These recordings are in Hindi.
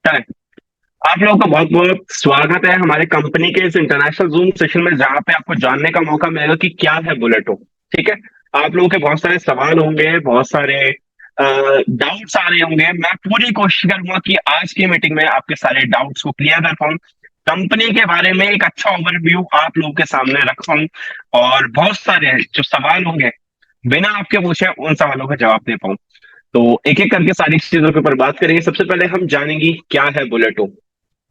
चलें, आप लोगों का बहुत बहुत स्वागत है हमारे कंपनी के इस इंटरनेशनल जूम सेशन में, जहां पे आपको जानने का मौका मिलेगा कि क्या है बुलेटो। ठीक है। आप लोगों के बहुत सारे सवाल होंगे, बहुत सारे डाउट्स आ रहे होंगे। मैं पूरी कोशिश करूंगा कि आज की मीटिंग में आपके सारे डाउट्स को क्लियर कर पाऊं, कंपनी के बारे में एक अच्छा ओवरव्यू आप लोगों के सामने रख पाऊं, और बहुत सारे जो सवाल होंगे बिना आपके पूछे उन सवालों का जवाब दे पाऊं। तो एक एक करके सारी चीजों के ऊपर बात करेंगे। सबसे पहले हम जानेंगे क्या है बुलेटो।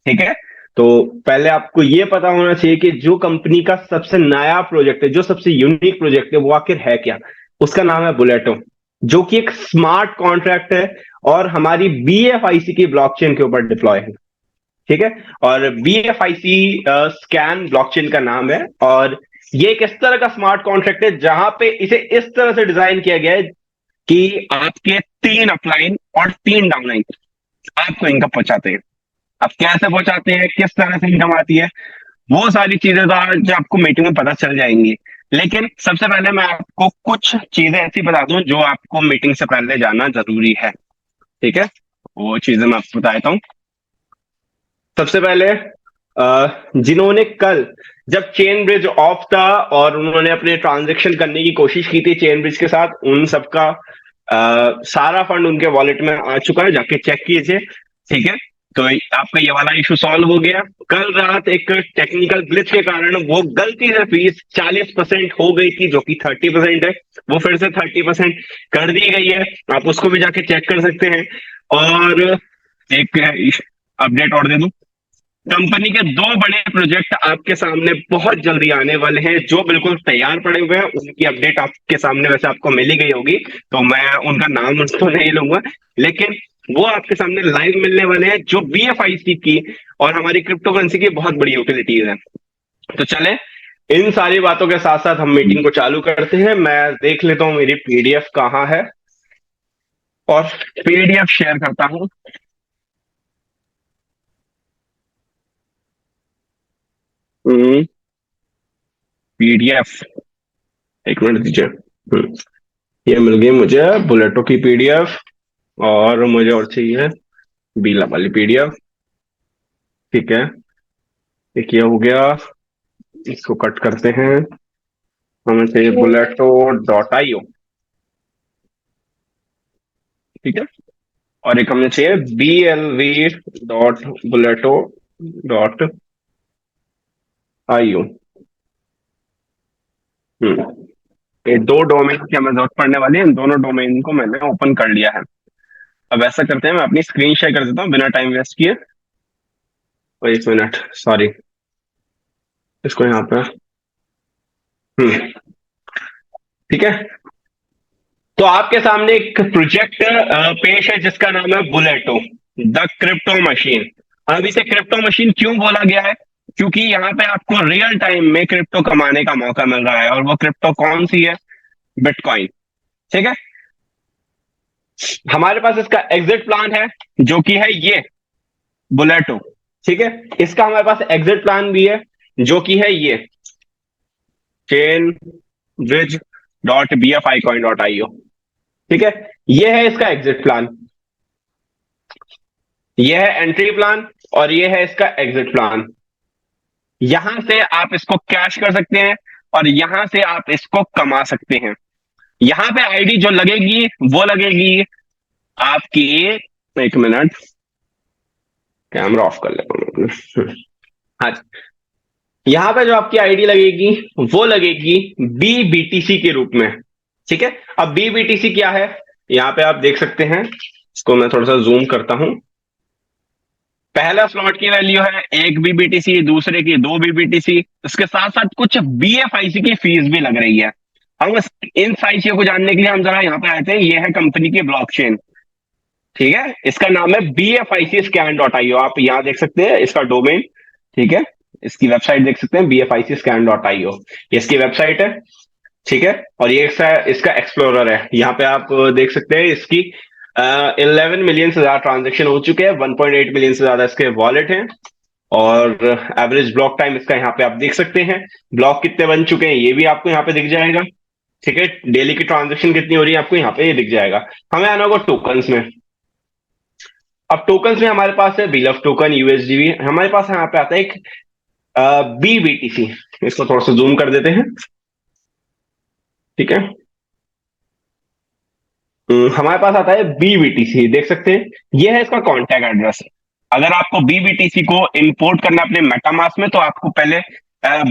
ठीक है। तो पहले आपको ये पता होना चाहिए कि जो कंपनी का सबसे नया प्रोजेक्ट है, जो सबसे यूनिक प्रोजेक्ट है, वो आखिर है क्या। उसका नाम है बुलेटो, जो कि एक स्मार्ट कॉन्ट्रैक्ट है और हमारी बीएफआईसी की ब्लॉकचेन के ऊपर डिप्लॉय है। ठीक है। और बीएफआईसी स्कैन ब्लॉकचेन का नाम है, और ये एक इस तरह का स्मार्ट कॉन्ट्रैक्ट है जहां पे इसे इस तरह से डिजाइन किया गया है कि आपके 3 अपलाइन और 3 डाउनलाइन आपको इनकम पहुंचाते हैं। अब कैसे पहुंचाते हैं, किस तरह से इनकम आती है, वो सारी चीजें तो आज आपको मीटिंग में पता चल जाएंगी। लेकिन सबसे पहले मैं आपको कुछ चीजें ऐसी बता दूं जो आपको मीटिंग से पहले जानना जरूरी है। ठीक है। वो चीजें मैं आपको बता देता हूँ। सबसे पहले जिन्होंने कल, जब चेन ब्रिज ऑफ था और उन्होंने अपने ट्रांजेक्शन करने की कोशिश की थी चेन ब्रिज के साथ, उन सबका सारा फंड उनके वॉलेट में आ चुका है, जाके चेक कीजिए। ठीक है। तो आपका ये वाला इशू सॉल्व हो गया। कल रात एक टेक्निकल ग्लिच के कारण वो गलती से फीस 40% हो गई थी, जो कि 30% है, वो फिर से 30% कर दी गई है। आप उसको भी जाके चेक कर सकते हैं। और एक अपडेट और दे दूं, कंपनी के 2 बड़े प्रोजेक्ट आपके सामने बहुत जल्दी आने वाले हैं, जो बिल्कुल तैयार पड़े हुए हैं। उनकी अपडेट आपके सामने वैसे आपको मिली गई होगी, तो मैं उनका नाम तो नहीं लूंगा, लेकिन वो आपके सामने लाइव मिलने वाले हैं, जो बीएफआईसी की और हमारी क्रिप्टो करेंसी की बहुत बड़ी यूटिलिटीज है। तो चले, इन सारी बातों के साथ साथ हम मीटिंग को चालू करते हैं। मैं देख लेता हूँ मेरी पीडीएफ कहाँ है, और पीडीएफ शेयर करता हूँ। पीडीएफ, एक मिनट दीजिए। ये मिल गई मुझे बुलेटो की पीडीएफ, और मुझे और चाहिए बीला वाली पीडीएफ। ठीक है, एक ये हो गया। इसको कट करते हैं। हमें चाहिए बुलेटो .io। ठीक है। और एक हमें चाहिए BLV.buleto.io। ये 2 डोमेन की हमें जरूरत पड़ने वाली है। इन दोनों डोमेन को मैंने ओपन कर लिया है। अब ऐसा करते हैं, मैं अपनी स्क्रीन शेयर कर देता हूँ बिना टाइम वेस्ट किए। और 1 मिनट, सॉरी, इसको यहाँ पे। हम्म ठीक है। तो आपके सामने एक प्रोजेक्ट पेश है जिसका नाम है बुलेटो द क्रिप्टो मशीन। अब इसे क्रिप्टो मशीन क्यों बोला गया है? क्योंकि यहाँ पे आपको रियल टाइम में क्रिप्टो कमाने का मौका मिल रहा है, और वो क्रिप्टो कौन सी है? बिटकॉइन। ठीक है। हमारे पास इसका एग्जिट प्लान है, जो कि है ये बुलेटो। ठीक है। इसका हमारे पास एग्जिट प्लान भी है, जो कि है ये चेन ब्रिज .bfi.coin.io। ठीक है। ये है इसका एग्जिट प्लान, ये है एंट्री प्लान, और ये है इसका एग्जिट प्लान। यहां से आप इसको कैश कर सकते हैं, और यहां से आप इसको कमा सकते हैं। यहां पे आईडी जो लगेगी वो लगेगी आपकी, 1 मिनट, कैमरा ऑफ कर लेता हूं। हाँ, यहां पे जो आपकी आईडी लगेगी वो लगेगी बीबीटीसी के रूप में। ठीक है। अब बीबीटीसी क्या है, यहां पे आप देख सकते हैं। इसको मैं थोड़ा सा जूम करता हूं। पहला स्लॉट की वैल्यू है 1 बीबीटीसी, दूसरे की 2 बीबीटीसी। इसके साथ साथ कुछ बीएफआईसी की फीस भी लग रही है। हम इन सारी चीजों को जानने के लिए हम जरा यहाँ पे आते हैं। ये है कंपनी की ब्लॉकचेन। ठीक है। इसका नाम है BFIC-scan.io। आप यहाँ देख सकते हैं इसका डोमेन। ठीक है। इसकी वेबसाइट देख सकते हैं, BFIC-scan.io, ये इसकी वेबसाइट है। ठीक है। और ये इसका एक्सप्लोरर है। यहाँ पे आप देख सकते हैं इसकी 11 मिलियन से ज्यादा ट्रांजेक्शन हो चुके हैं, 1.8 मिलियन से ज्यादा इसके वॉलेट हैं, और एवरेज ब्लॉक टाइम इसका यहाँ पे आप देख सकते हैं। ब्लॉक कितने बन चुके हैं ये भी आपको यहाँ पे दिख जाएगा। ठीक है। डेली की ट्रांजेक्शन कितनी हो रही है आपको यहाँ पे ये दिख जाएगा। हमें आना होगा टोकन्स में। अब टोकन्स में हमारे पास है बिल ऑफ टोकन, यूएसडीवी, हमारे पास यहाँ पे आता है एक बीबीटीसी। इसको थोड़ा सा जूम कर देते हैं, ठीक है। हमारे पास आता है बीबीटीसी, देख सकते हैं, ये है इसका कॉन्टैक्ट एड्रेस। अगर आपको बीबीटीसी को इंपोर्ट करना है अपने मेटामास्क में, तो आपको पहले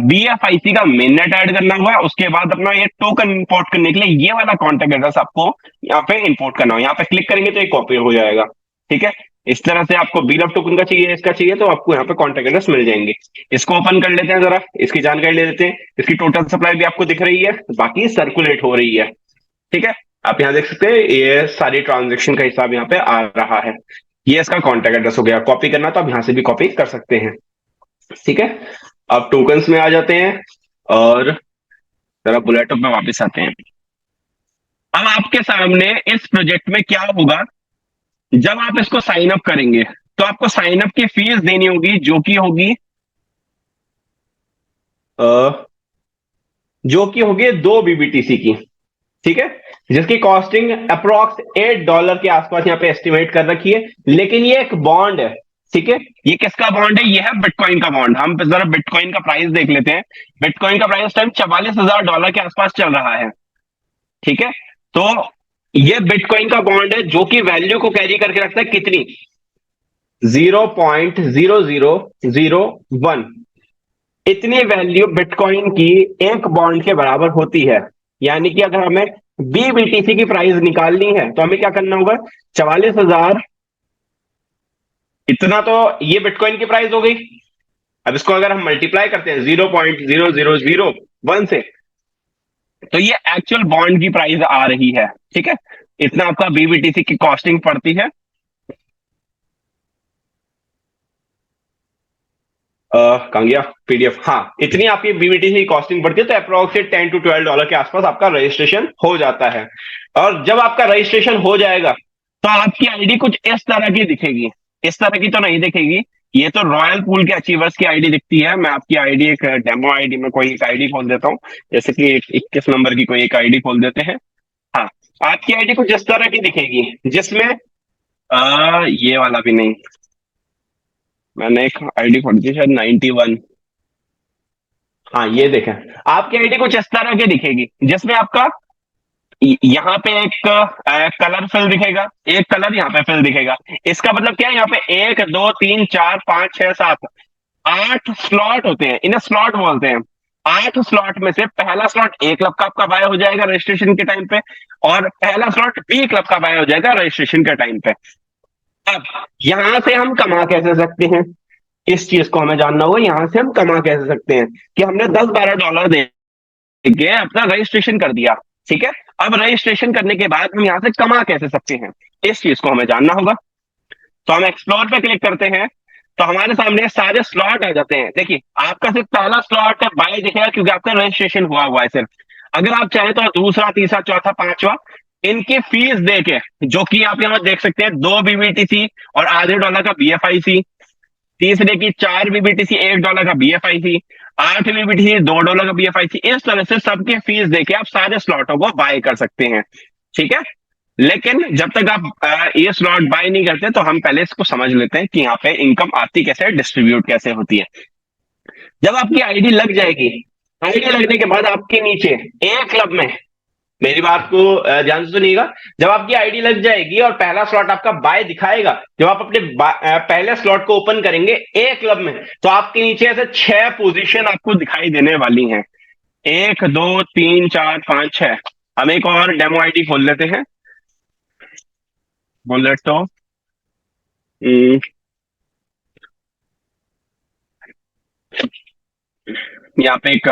बीएफआईसी का मेननेट ऐड करना होगा, उसके बाद अपना ये टोकन इंपोर्ट करने के लिए ये वाला कॉन्टैक्ट एड्रेस आपको यहाँ पे इंपोर्ट करना होगा। यहाँ पे क्लिक करेंगे तो ये कॉपी हो जाएगा, ठीक है। इस तरह से आपको बिल ऑफ टोकन का चाहिए, इसका चाहिए, तो आपको यहाँ पे कॉन्टैक्ट एड्रेस मिल जाएंगे। इसको ओपन कर लेते हैं, जरा इसकी जानकारी ले लेते हैं। इसकी टोटल सप्लाई भी आपको दिख रही है, बाकी सर्कुलेट हो रही है, ठीक है। आप यहाँ देख सकते हैं ये सारी ट्रांजेक्शन का हिसाब यहाँ पे आ रहा है। ये इसका कॉन्टैक्ट एड्रेस हो गया। कॉपी करना तो आप यहाँ से भी कॉपी कर सकते हैं, ठीक है। अब टोकन्स में आ जाते हैं और जरा बुलेटो में वापस आते हैं। अब आपके सामने इस प्रोजेक्ट में क्या होगा, जब आप इसको साइन अप करेंगे तो आपको साइन अप की फीस देनी होगी, जो कि होगी अ, जो कि होगी 2 बीबीटीसी की, ठीक है, जिसकी कॉस्टिंग अप्रोक्स $8 के आसपास यहाँ पे एस्टिमेट कर रखी है। लेकिन ये एक बॉन्ड है, ठीक है। ये किसका बॉन्ड है? ये है बिटकॉइन का बॉन्ड। हम जरा बिटकॉइन का प्राइस देख लेते हैं। बिटकॉइन का प्राइस टाइम $44,000 के आसपास चल रहा है, ठीक है। तो ये बिटकॉइन का बॉन्ड है जो कि वैल्यू को कैरी करके रखता है कितनी, 0.0001। इतनी वैल्यू बिटकॉइन की एक बॉन्ड के बराबर होती है। यानी कि अगर हमें बीबीटीसी की प्राइस निकालनी है तो हमें क्या करना होगा, 44,000, इतना तो ये बिटकॉइन की प्राइस हो गई। अब इसको अगर हम मल्टीप्लाई करते हैं 0.0001 से, तो ये एक्चुअल बॉन्ड की प्राइस आ रही है, ठीक है। इतना आपका बीबीटीसी की कॉस्टिंग पड़ती है। कहाँ गया पीडीएफ, हाँ, इतनी आपकी बीबीटीसी की कॉस्टिंग पड़ती है। तो अप्रोक्सीमेट $10 to $12 के आसपास आपका रजिस्ट्रेशन हो जाता है। और जब आपका रजिस्ट्रेशन हो जाएगा तो आपकी आईडी कुछ इस तरह की दिखेगी। इस तरह की तो नहीं दिखेगी, ये तो रॉयल पूल के अचीवर्स की आईडी दिखती है। मैं आपकी आईडी एक डेमो आईडी में कोई एक आईडी खोल देता हूँ, जैसे कि 21 नंबर की कोई एक आईडी खोल देते हैं। हाँ, आपकी आईडी कुछ इस तरह की दिखेगी, जिसमें ये वाला भी नहीं, मैंने एक आईडी खोली थी शायद 91। हाँ, ये देखें, आपकी आईडी कुछ इस तरह की दिखेगी, जिसमें आपका यहाँ पे एक कलर फिल दिखेगा, एक कलर यहाँ पे फिल दिखेगा। इसका मतलब क्या है, यहाँ पे 1 2 3 4 5 6 7 8 स्लॉट होते हैं, इन्हें स्लॉट बोलते हैं। 8 स्लॉट में से पहला स्लॉट A क्लब का आपका बाय हो जाएगा रजिस्ट्रेशन के टाइम पे, और पहला स्लॉट B क्लब का बाय हो जाएगा रजिस्ट्रेशन के टाइम पे। अब यहां से हम कमा कैसे सकते हैं, इस चीज को हमें जानना होगा। यहां से हम कमा कैसे सकते हैं कि हमने $10-12 दे के अपना रजिस्ट्रेशन कर दिया, ठीक है। अब रजिस्ट्रेशन करने के बाद हम यहां से कमा कैसे सकते हैं, इस चीज को हमें जानना होगा। तो हम एक्सप्लोर पे क्लिक करते हैं, तो हमारे सामने सारे स्लॉट आ जाते हैं। देखिए, आपका सिर्फ पहला स्लॉट बाय दिखेगा क्योंकि आपका रजिस्ट्रेशन हुआ है सिर्फ। अगर आप चाहें तो दूसरा, तीसरा, चौथा, पांचवा, इनकी फीस देके, जो कि आप यहाँ देख सकते हैं, 2 बीबीटीसी और $0.5 का बीएफआईसी, तीसरे की 4 बीबीटीसी $1 का बीएफआईसी, 8 बीबीटीसी $2 का बीएफआईसी। इस तरह से सबके फीस देके आप सारे स्लॉटों को बाय कर सकते हैं, ठीक है। लेकिन जब तक आप ये स्लॉट बाय नहीं करते, तो हम पहले इसको समझ लेते हैं कि यहाँ पे इनकम आती कैसे है, डिस्ट्रीब्यूट कैसे होती है। जब आपकी आईडी लग जाएगी, आईडी लगने के बाद आपके नीचे एक क्लब में, मेरी बात को ध्यान से सुनिएगा, जब आपकी आईडी लग जाएगी और पहला स्लॉट आपका बाय दिखाएगा, जब आप अपने पहले स्लॉट को ओपन करेंगे ए क्लब में, तो आपके नीचे ऐसे 6 पोजीशन आपको दिखाई देने वाली हैं। 1 2 3 4 5 6। हम एक और डेमो आईडी खोल लेते हैं, बुलेट तो यहाँ पे एक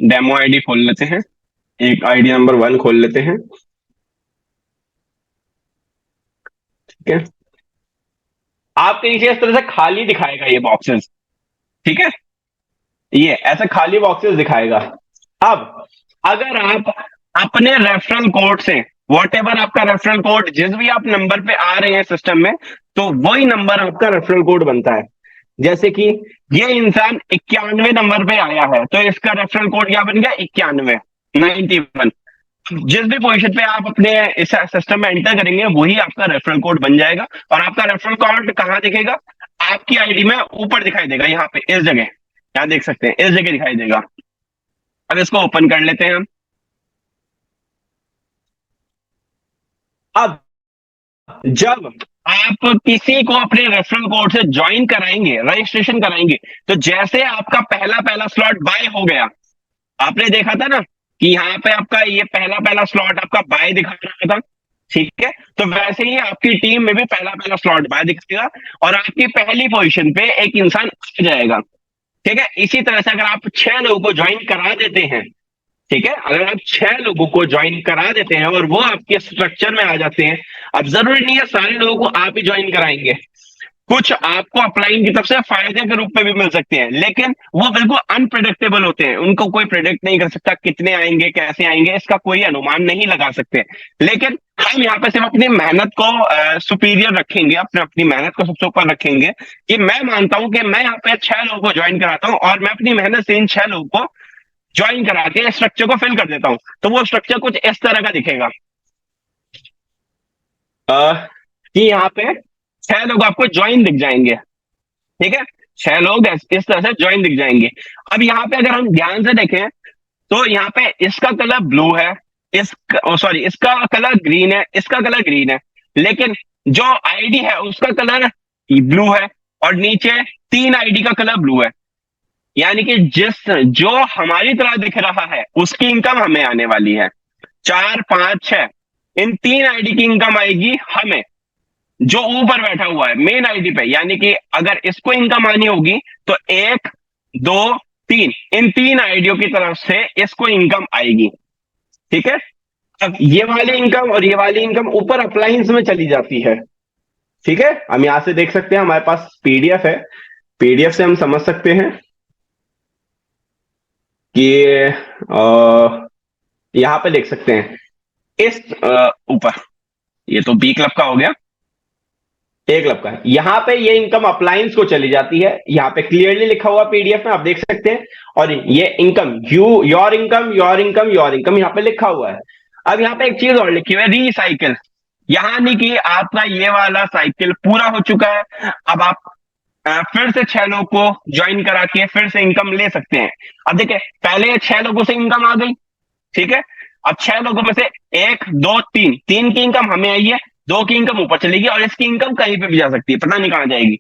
डेमो आईडी खोल लेते हैं, एक आईडी नंबर 1 खोल लेते हैं, ठीक है। आपके नीचे इस तरह से खाली दिखाएगा ये बॉक्सेस, ठीक है, ये ऐसे खाली बॉक्सेस दिखाएगा। अब अगर आप अपने रेफरल कोड से, वॉट एवर आपका रेफरल कोड जिस भी आप नंबर पे आ रहे हैं सिस्टम में, तो वही नंबर आपका रेफरल कोड बनता है। जैसे कि ये इंसान 91 नंबर पे आया है, तो इसका रेफरल कोड क्या बन गया, 91, 91। जिस भी पोजीशन पे आप अपने इस सिस्टम में एंटर करेंगे वही आपका रेफरल कोड बन जाएगा, और आपका रेफरल कोड कहाँ दिखेगा? आपकी आईडी में ऊपर दिखाई देगा, यहाँ पे इस जगह, यहाँ देख सकते हैं, इस जगह दिखाई देगा। अब इसको ओपन कर लेते हैं हम। अब जब आप किसी को अपने रेफरल कोड से ज्वाइन कराएंगे, रजिस्ट्रेशन कराएंगे, तो जैसे आपका पहला पहला स्लॉट बाय हो गया, आपने देखा था ना कि यहाँ पे आपका ये पहला पहला स्लॉट आपका बाय दिखा रहा था, ठीक है? तो वैसे ही आपकी टीम में भी पहला पहला स्लॉट बाय दिखेगा, और आपकी पहली पोजीशन पे एक इंसान आ जाएगा, ठीक है? इसी तरह से अगर आप 6 लोगों को ज्वाइन करा देते हैं, ठीक है, अगर आप 6 लोगों को ज्वाइन करा देते हैं और वो आपके स्ट्रक्चर में आ जाते हैं, अब जरूरी नहीं है सारे लोगों को आप ही ज्वाइन कराएंगे, कुछ आपको अपलाइन की तरफ से फायदे के रूप में भी मिल सकते हैं, लेकिन वो बिल्कुल अनप्रिडिक्टेबल होते हैं, उनको कोई प्रिडिक्ट नहीं कर सकता कितने आएंगे, कैसे आएंगे, इसका कोई अनुमान नहीं लगा सकते। लेकिन हम यहाँ पे सिर्फ अपनी मेहनत को सुपीरियर रखेंगे, अपने अपनी मेहनत को सबसे ऊपर रखेंगे, कि मैं मानता हूं कि मैं यहाँ पे 6 लोगों को ज्वाइन कराता हूँ और मैं अपनी मेहनत से इन 6 लोगों को ज्वाइन करा के स्ट्रक्चर को फिल कर देता हूं, तो वो स्ट्रक्चर कुछ इस तरह का दिखेगा कि यहाँ पे 6 लोग आपको ज्वाइन दिख जाएंगे, ठीक है? 6 लोग इस तरह से ज्वाइन दिख जाएंगे। अब यहाँ पे अगर हम ध्यान से देखें तो यहाँ पे इसका कलर ब्लू है, सॉरी इसका कलर ग्रीन है, इसका कलर ग्रीन है, लेकिन जो आईडी है उसका कलर ब्लू है, और नीचे 3 आईडी का कलर ब्लू है, यानी कि जिस जो हमारी तरह दिख रहा है उसकी इनकम हमें आने वाली है। 4 5 6 इन 3 आईडी की इनकम आएगी हमें, जो ऊपर बैठा हुआ है मेन आईडी पे, यानी कि अगर इसको इनकम आनी होगी तो 1 2 3 इन 3 आईडियों की तरफ से इसको इनकम आएगी, ठीक है? अब ये वाली इनकम और ये वाली इनकम ऊपर अप्लायंस में चली जाती है, ठीक है? हम यहां से देख सकते हैं, हमारे पास पीडीएफ है, पीडीएफ से हम समझ सकते हैं कि यहां पे देख सकते हैं इस ऊपर, ये तो बी क्लब का हो गया, ए क्लब का, यहां पे ये इनकम अप्लायंस को चली जाती है, यहां पे क्लियरली लिखा हुआ पीडीएफ में आप देख सकते हैं, और ये income your income your income your income यहां पे लिखा हुआ है। अब यहाँ पे एक चीज और लिखी हुई है, रीसाइकिल, यहां नहीं कि आपका ये वाला साइकिल पूरा हो चुका है, अब आप फिर से 6 लोग को ज्वाइन करा के फिर से इनकम ले सकते हैं। अब देखिए पहले 6 लोगों से इनकम आ गई, ठीक है? अब 6 लोगों में से 1 2 3 3 की इनकम हमें आई है, 2 की इनकम ऊपर चलेगी, और इसकी इनकम कहीं पे भी जा सकती है, पता नहीं कहां जाएगी,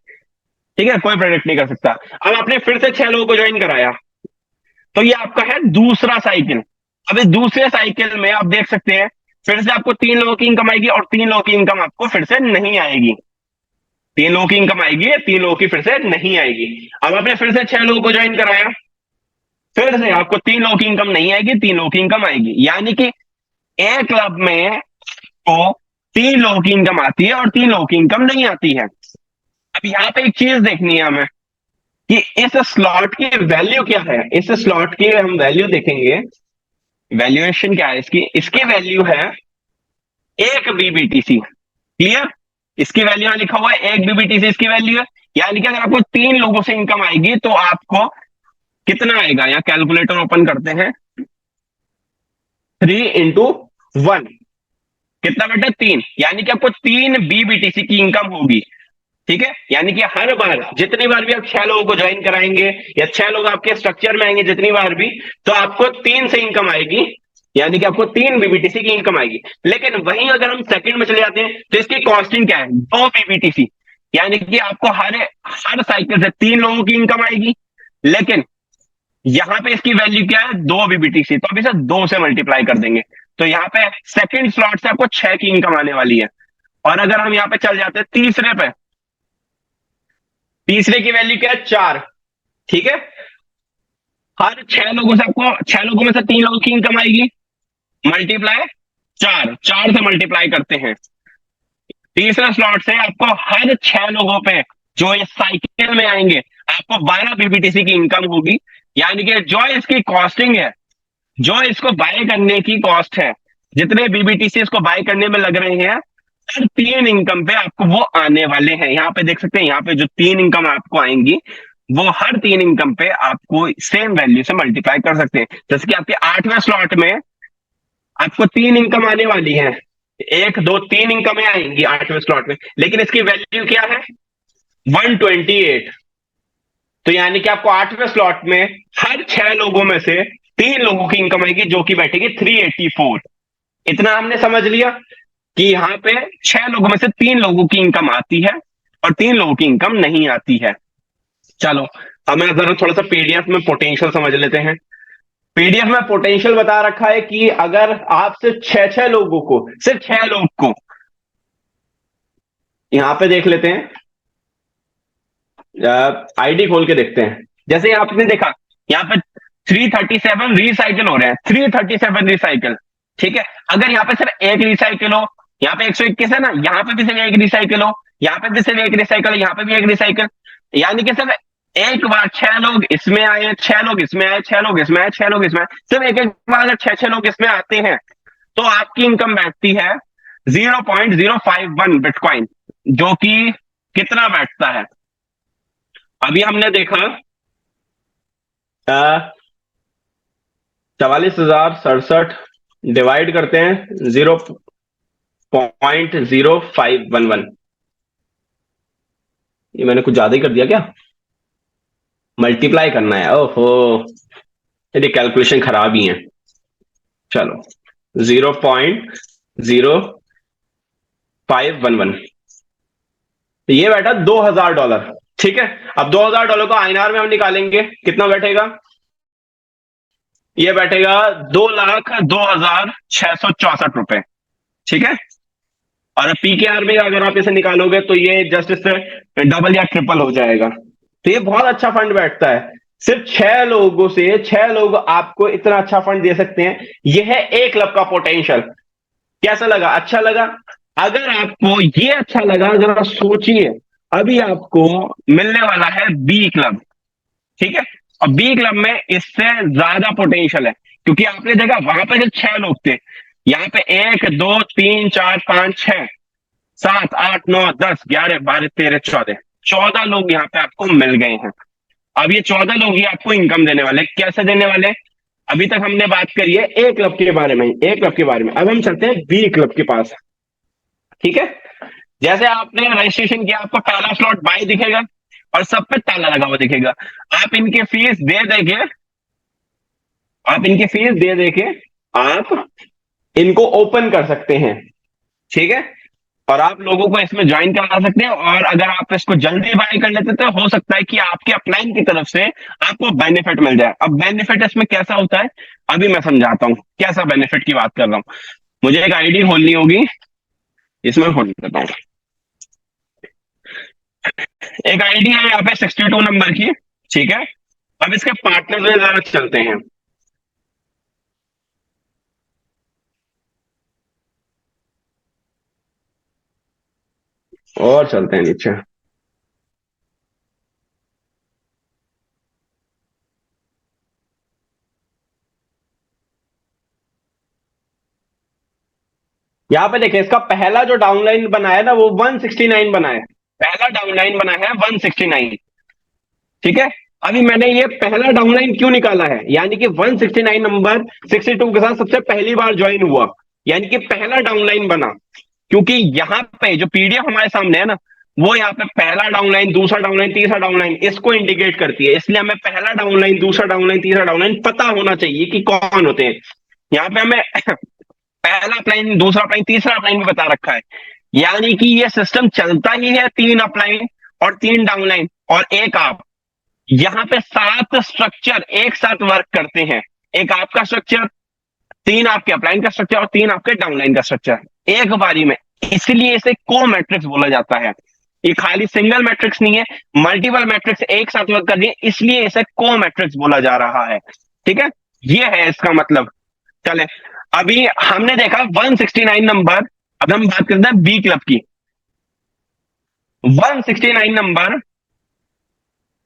ठीक है? कोई प्रेडिक्ट नहीं कर सकता। अब आपने फिर से 6 लोगों को ज्वाइन कराया, तो ये आपका है दूसरा साइकिल। अब इस दूसरे साइकिल में आप देख सकते हैं फिर से आपको 3 लोगों की इनकम आएगी, और 3 लोगों की इनकम आपको फिर से नहीं आएगी, 3 लोगों की इनकम आएगी, 3 लोगों की फिर से नहीं आएगी। अब आपने फिर से 6 लोगों को ज्वाइन कराया, फिर से आपको 3 लोगों की इनकम नहीं आएगी, 3 लोगों की इनकम आएगी, यानी कि एक क्लब में तो 3 लोगों की इनकम आती है और 3 लोगों की इनकम नहीं आती है। अब यहाँ पे एक चीज देखनी है हमें कि इस स्लॉट की वैल्यू क्या है, इस स्लॉट की हम वैल्यू देखेंगे, वैल्यूएशन क्या है इसकी, इसकी वैल्यू है 1 BBTC, क्लियर? इसकी वैल्यू यहां लिखा हुआ है 1 BBTC इसकी वैल्यू है, यानी कि अगर आपको 3 लोगों से इनकम आएगी तो आपको कितना आएगा, यहाँ कैलकुलेटर ओपन करते हैं, 3 × 1 कितना बेटा 3, यानी कि आपको 3 BBTC की इनकम होगी, ठीक है? यानी कि हर बार जितनी बार भी आप 6 लोगों को ज्वाइन कराएंगे या 6 लोग आपके स्ट्रक्चर में आएंगे जितनी बार भी, तो आपको 3 से इनकम आएगी, यानी कि आपको 3 BBTC की इनकम आएगी। लेकिन वहीं अगर हम सेकंड में चले जाते हैं तो इसकी कॉस्टिंग क्या है, 2 BBTC, यानी कि आपको हर साइकिल से 3 लोगों की इनकम आएगी, लेकिन यहां पे इसकी वैल्यू क्या है, 2 BBTC, तो अब इसे 2 से मल्टीप्लाई कर देंगे, तो यहाँ पे सेकंड स्लॉट से आपको 6 की इनकम आने वाली है। और अगर हम यहाँ पे चल जाते हैं तीसरे पे, तीसरे की वैल्यू क्या है, 4, ठीक है? हर 6 लोगों से आपको 6 लोगों में से 3 लोगों की इनकम आएगी, मल्टीप्लाई 4, 4 से मल्टीप्लाई करते हैं, तीसरे स्लॉट से आपको हर 6 लोगों पे जो इस साइकिल में आएंगे आपको 12 BBTC की इनकम होगी, यानी कि जो इसकी कॉस्टिंग है, जो इसको बाय करने की कॉस्ट है, जितने BBTC इसको बाय करने में लग रहे हैं, हर 3 इनकम पे आपको वो आने वाले हैं। यहाँ पे देख सकते हैं, यहाँ पे जो 3 इनकम आपको आएंगी वो हर 3 इनकम पे आपको सेम वैल्यू से मल्टीप्लाई कर सकते हैं। जैसे कि आपके 8वें स्लॉट में आपको तीन इनकम आने वाली है, एक दो तीन इनकमें आएंगी आठवें स्लॉट में, लेकिन इसकी वैल्यू क्या है? 128। तो यानी कि आपको आठवें स्लॉट में हर छह लोगों में से तीन लोगों की इनकम आएगी, जो कि बैठेगी 384। इतना हमने समझ लिया कि यहाँ पे छह लोगों में से तीन लोगों की इनकम आती है और तीन लोगों की इनकम नहीं आती है। चलो, अब मैं जरा थोड़ा सा पीडीएफ में पोटेंशियल समझ लेते हैं। पीडीएफ में पोटेंशियल बता रखा है कि अगर आप सिर्फ छह छह लोगों को, सिर्फ छह लोग को, यहां पे देख लेते हैं, आईडी खोल के देखते हैं। जैसे आपने देखा यहाँ पे 337 रिसाइकिल हो रहे हैं, 337 रिसाइकिल। ठीक है, अगर यहाँ पे सिर्फ एक रिसाइकिल हो, यहाँ पे 121 है ना, यहाँ पे भी सिर्फ एक रिसाइकिल हो, यहाँ पे भी सिर्फ एक रिसाइकिल, यहाँ पे भी एक रिसाइकिल, यानी कि सिर्फ एक बार छह लोग इसमें आए, छह लोग इसमें आए, छह लोग इसमें आए, छह लोग इसमें आए, सिर्फ एक एक बार अगर छह छह लोग इसमें आते हैं, तो आपकी इनकम बैठती है 0.051 बिटकॉइन, जो कि कितना बैठता है? अभी हमने देखा 44,067 डिवाइड करते हैं 0.0511। ये मैंने कुछ ज्यादा ही कर दिया क्या? मल्टीप्लाई करना है, ओहो, यदि कैलकुलेशन खराब ही है। चलो, 0.0511, ये बैठा $2,000। ठीक है, अब $2,000 को आईएनआर में हम निकालेंगे, कितना बैठेगा? ये बैठेगा 2,02,664 रुपए। ठीक है, और पीकेआर में अगर आप इसे निकालोगे तो ये जस्ट इससे डबल या ट्रिपल हो जाएगा। तो ये बहुत अच्छा फंड बैठता है। सिर्फ छह लोगों से छह लोग आपको इतना अच्छा फंड दे सकते हैं। यह है ए क्लब का पोटेंशियल। कैसा लगा? अच्छा लगा? अगर आपको ये अच्छा लगा, जरा सोचिए, अभी आपको मिलने वाला है बी क्लब। ठीक है, और बी क्लब में इससे ज्यादा पोटेंशियल है, क्योंकि आपने देखा वहां पे जो छह लोग थे, यहाँ पे एक दो तीन चार पांच छह सात आठ नौ 10 11 12 13 14, 14 लोग यहाँ पे आपको मिल गए हैं। अब ये 14 लोग ही आपको इनकम देने वाले। कैसे देने वाले? अभी तक हमने बात करी है ए क्लब के बारे में, ए क्लब के बारे में। अब हम चलते हैं बी क्लब के पास। ठीक है, जैसे आपने रजिस्ट्रेशन किया, आपको पहला स्लॉट बाय दिखेगा और सब पे ताला लगा हुआ दिखेगा। आप इनके फीस दे देके आप इनकी फीस दे देके आप इनको ओपन कर सकते हैं। ठीक है, और आप लोगों को इसमें ज्वाइन करा सकते हैं, और अगर आप इसको जल्दी बाय कर लेते तो हो सकता है कि आपके अपलाइन की तरफ से आपको बेनिफिट मिल जाए। अब बेनिफिट इसमें कैसा होता है, अभी मैं समझाता हूं कैसा बेनिफिट की बात कर रहा हूं। मुझे एक आईडी खोलनी होगी, इसमें खोल देता हूं। एक आईडी है यहाँ पे 62 नंबर की। ठीक है, अब इसके पार्टनर में जरा चलते हैं। और चलते हैं नीचे। यहाँ पे देखें, इसका पहला जो डाउनलाइन बना है ना, वो 169 बना है। पहला डाउनलाइन बना है 169। ठीक है, अभी मैंने ये पहला डाउनलाइन क्यों निकाला है, यानी कि 169 नंबर 62 के साथ सबसे पहली बार ज्वाइन हुआ, यानी कि पहला डाउनलाइन बना। क्योंकि यहाँ पे जो पीडीएफ हमारे सामने है ना, वो यहाँ पे पहला डाउनलाइन, दूसरा डाउनलाइन, तीसरा डाउनलाइन इसको इंडिकेट करती है। इसलिए हमें पहला डाउनलाइन, दूसरा डाउनलाइन, तीसरा डाउनलाइन पता होना चाहिए कि कौन होते हैं। यहाँ पे हमें पहला अपलाइन, दूसरा अपलाइन, तीसरा अपलाइन भी बता रखा है। यानी कि ये सिस्टम चलता ही है तीन अपलाइन और तीन डाउनलाइन और एक आप। यहां पे सात स्ट्रक्चर एक साथ वर्क करते हैं। एक आपका स्ट्रक्चर, तीन आपके अपलाइन का स्ट्रक्चर और तीन आपके डाउनलाइन का स्ट्रक्चर एक बारी में। इसलिए इसे को मैट्रिक्स बोला जाता है। ये खाली सिंगल मैट्रिक्स नहीं है, मल्टीपल मैट्रिक्स एक साथ वर्क कर रही है, इसलिए इसे को मैट्रिक्स बोला जा रहा है। ठीक है, ये है इसका मतलब। चले, अभी हमने देखा 169 नंबर। अब हम बात करते हैं बी क्लब की। 169 नंबर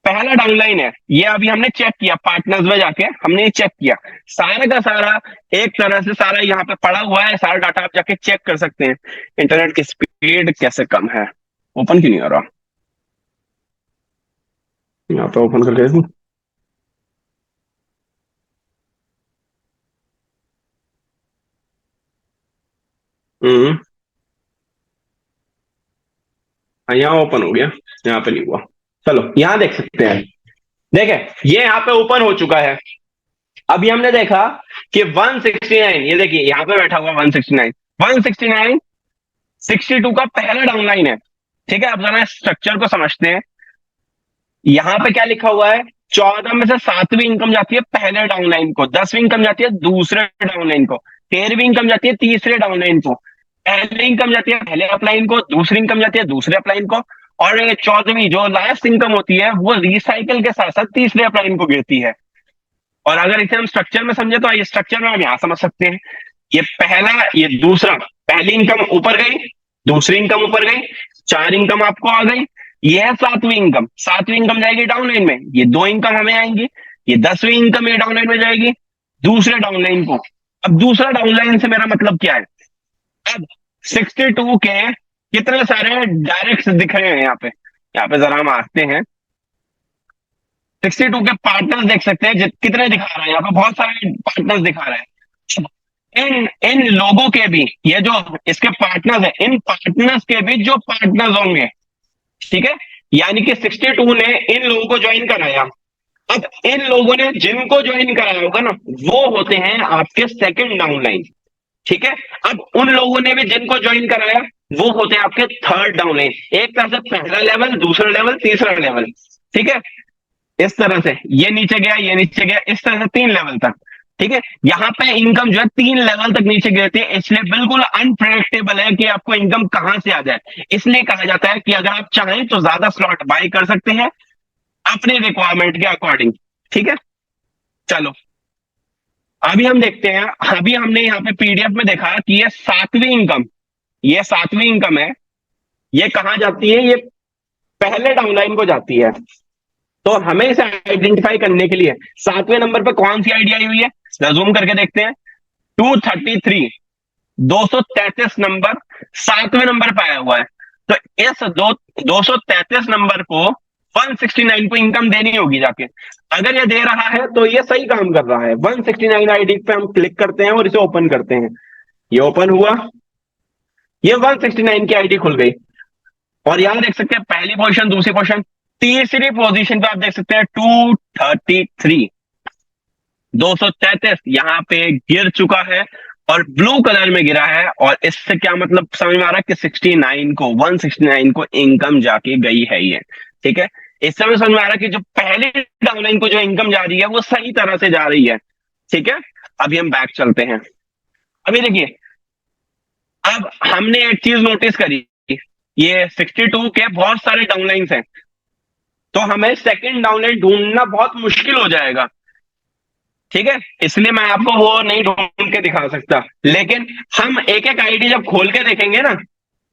पहला डाउनलाइन है, ये अभी हमने चेक किया, पार्टनर्स में जाके हमने ये चेक किया। सारा का सारा एक तरह से सारा यहाँ पे पड़ा हुआ है, सारा डाटा आप जाके चेक कर सकते हैं। इंटरनेट की स्पीड कैसे कम है, ओपन क्यों नहीं हो रहा? यहाँ पे ओपन करके देखूं। हम्म। हाँ, यहाँ ओपन हो गया, यहाँ पे नहीं हुआ। चलो यहाँ देख सकते हैं। देखे, ये यहाँ पे ओपन हो चुका है। अभी हमने देखा कि 169, ये देखिए यहाँ पे बैठा हुआ 169, 169 62 का पहला डाउनलाइन है। ठीक है, अब जरा स्ट्रक्चर को समझते हैं। यहाँ पे क्या लिखा हुआ है, 14 में से 7वीं इनकम जाती है पहले डाउनलाइन को, 10वीं इनकम जाती है दूसरे डाउनलाइन को, 13वीं इनकम जाती है तीसरे डाउनलाइन को, पहली इनकम जाती है पहले अपलाइन को, दूसरी इनकम जाती है दूसरे अपलाइन को, और 14वीं जो लास्ट इनकम होती है वो रिसाइकल के साथ साथ तीसरे अपलाइन को गिरती है। और अगर इसे हम स्ट्रक्चर में समझे तो ये स्ट्रक्चर में हम यहां समझ सकते हैं। ये पहला, ये दूसरा, पहली इनकम ऊपर गई, दूसरी इनकम ऊपर गई, 4 इनकम आपको आ गई। ये है 7वीं इनकम, 7वीं इनकम जाएगी डाउनलाइन में, ये 2 इनकम हमें आएंगी। ये 10वीं इनकम ये डाउनलाइन में जाएगी दूसरे डाउनलाइन को। अब दूसरा डाउनलाइन से मेरा मतलब क्या है, अब 62 के कितने सारे डायरेक्ट दिख रहे हैं यहाँ पे, यहाँ पे जरा हम आते हैं। 62 के पार्टनर्स देख सकते हैं, कितने दिखा रहा है यहाँ पे, बहुत सारे पार्टनर्स दिखा रहा है। इन इन लोगों के भी, ये जो इसके पार्टनर्स है, इन पार्टनर्स के भी जो पार्टनर्स होंगे, ठीक है, यानी कि 62 ने इन लोगों को ज्वाइन कराया। अब इन लोगों ने जिनको ज्वाइन कराया होगा ना, वो होते हैं आपके सेकंड डाउनलाइन। ठीक है, अब उन लोगों ने भी जिनको ज्वाइन कराया वो होते हैं आपके थर्ड डाउनलाइन। एक तरह से पहला लेवल, दूसरा लेवल, तीसरा लेवल। ठीक है, इस तरह से ये नीचे गया, ये नीचे गया, इस तरह से 3 लेवल तक। ठीक है, यहां पे इनकम जो है 3 लेवल तक नीचे गिरती है, इसलिए बिल्कुल अनप्रेडिक्टेबल है कि आपको इनकम कहां से आ जाए। इसलिए कहा जाता है कि अगर आप चाहें तो ज्यादा स्लॉट बाय कर सकते हैं अपने रिक्वायरमेंट के अकॉर्डिंग। ठीक है, चलो अभी हम देखते हैं। अभी हमने यहाँ पे पीडीएफ में देखा कि ये 7वीं इनकम, ये 7वीं इनकम है, ये कहां जाती है, ये पहले डाउनलाइन को जाती है। तो हमें इसे आइडेंटिफाई करने के लिए 7वें नंबर पर कौन सी आईडी आई हुई है, जूम करके देखते हैं। 233, 233 नंबर 7वें नंबर पर आया हुआ है। तो इस 233 नंबर को 169 को इनकम देनी होगी जाके। अगर ये दे रहा है तो ये सही काम कर रहा है। 169 आईडी पे हम क्लिक करते हैं और इसे ओपन करते हैं। ये ओपन हुआ, ये 169 की आईडी खुल गई। और यहां देख सकते हैं पहली पोजीशन, दूसरी पोजीशन, तीसरी पोजीशन पे आप देख सकते हैं 233, 233 यहां पे गिर चुका है और ब्लू कलर में गिरा है। और इससे क्या मतलब समझ में आ रहा है कि 69 को, 169 को इनकम जाके गई है ये। ठीक है, इस समय समझ में आ रहा है कि जो पहले डाउनलाइन को जो इनकम जा रही है वो सही तरह से जा रही है। ठीक है, अभी हम बैक चलते हैं। अभी देखिए, अब हमने एक चीज नोटिस करी, ये 62 के बहुत सारे डाउनलाइंस हैं, तो हमें सेकंड डाउनलाइन ढूंढना बहुत मुश्किल हो जाएगा। ठीक है, इसलिए मैं आपको वो नहीं ढूंढ के दिखा सकता, लेकिन हम एक एक आईडी जब खोल के देखेंगे ना,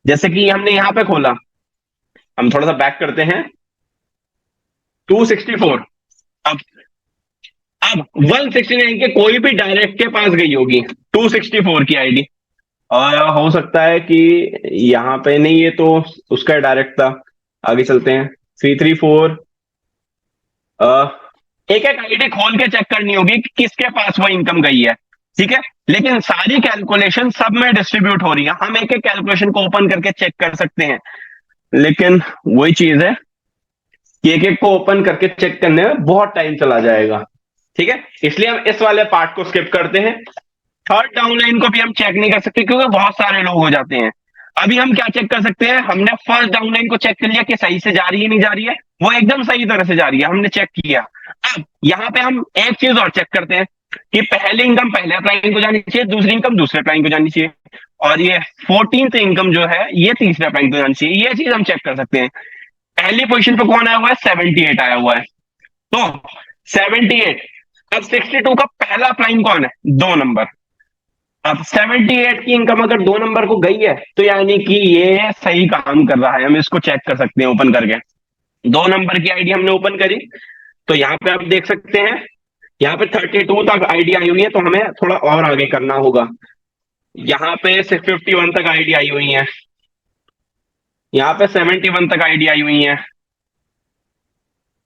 जैसे कि हमने यहां पे खोला, हम थोड़ा सा बैक करते हैं। 264, अब 169 के कोई भी डायरेक्ट के पास गई होगी 264 की आईडी। और हो सकता है कि यहाँ पे नहीं, ये तो उसका डायरेक्ट था। आगे चलते हैं। 334, एक एक आईडी खोल के चेक करनी होगी कि किसके पास वो इनकम गई है। ठीक है, लेकिन सारी कैलकुलेशन सब में डिस्ट्रीब्यूट हो रही है, हम एक एक कैलकुलेशन को ओपन करके चेक कर सकते हैं, लेकिन वही चीज है कि एक एक को ओपन करके चेक करने में बहुत टाइम चला जाएगा। ठीक है, इसलिए हम इस वाले पार्ट को स्किप करते हैं। थर्ड डाउनलाइन को भी हम चेक नहीं कर सकते क्योंकि बहुत सारे लोग हो जाते हैं। अभी हम क्या चेक कर सकते हैं, हमने फर्स्ट डाउनलाइन को चेक कर लिया कि सही से जा रही है नहीं जा रही है, वो एकदम सही तरह से जा रही है, हमने चेक किया। अब यहां पे हम एक चीज और चेक करते हैं कि पहली इनकम पहले अपलाइन को जानी चाहिए, दूसरी इनकम दूसरे अपलाइन को जानी चाहिए, और ये 14th इनकम जो है ये तीसरे अपलाइन को जानी चाहिए। ये चीज हम चेक कर सकते हैं। पहली पोजीशन पे कौन आया हुआ है, 78 आया हुआ है, तो 78। अब 62 का पहला अपलाइन कौन है, 2 नंबर। अब 78 की इनकम अगर 2 नंबर को गई है तो यानी कि ये सही काम कर रहा है, हम इसको चेक कर सकते हैं ओपन करके। 2 नंबर की आईडी हमने ओपन करी, तो यहाँ पे आप देख सकते हैं, यहाँ पे 32 तक आईडी आई हुई है, तो हमें थोड़ा और आगे करना होगा। यहाँ पे 51 तक आईडी आई हुई है, यहाँ पे 71 तक आईडी आई हुई है।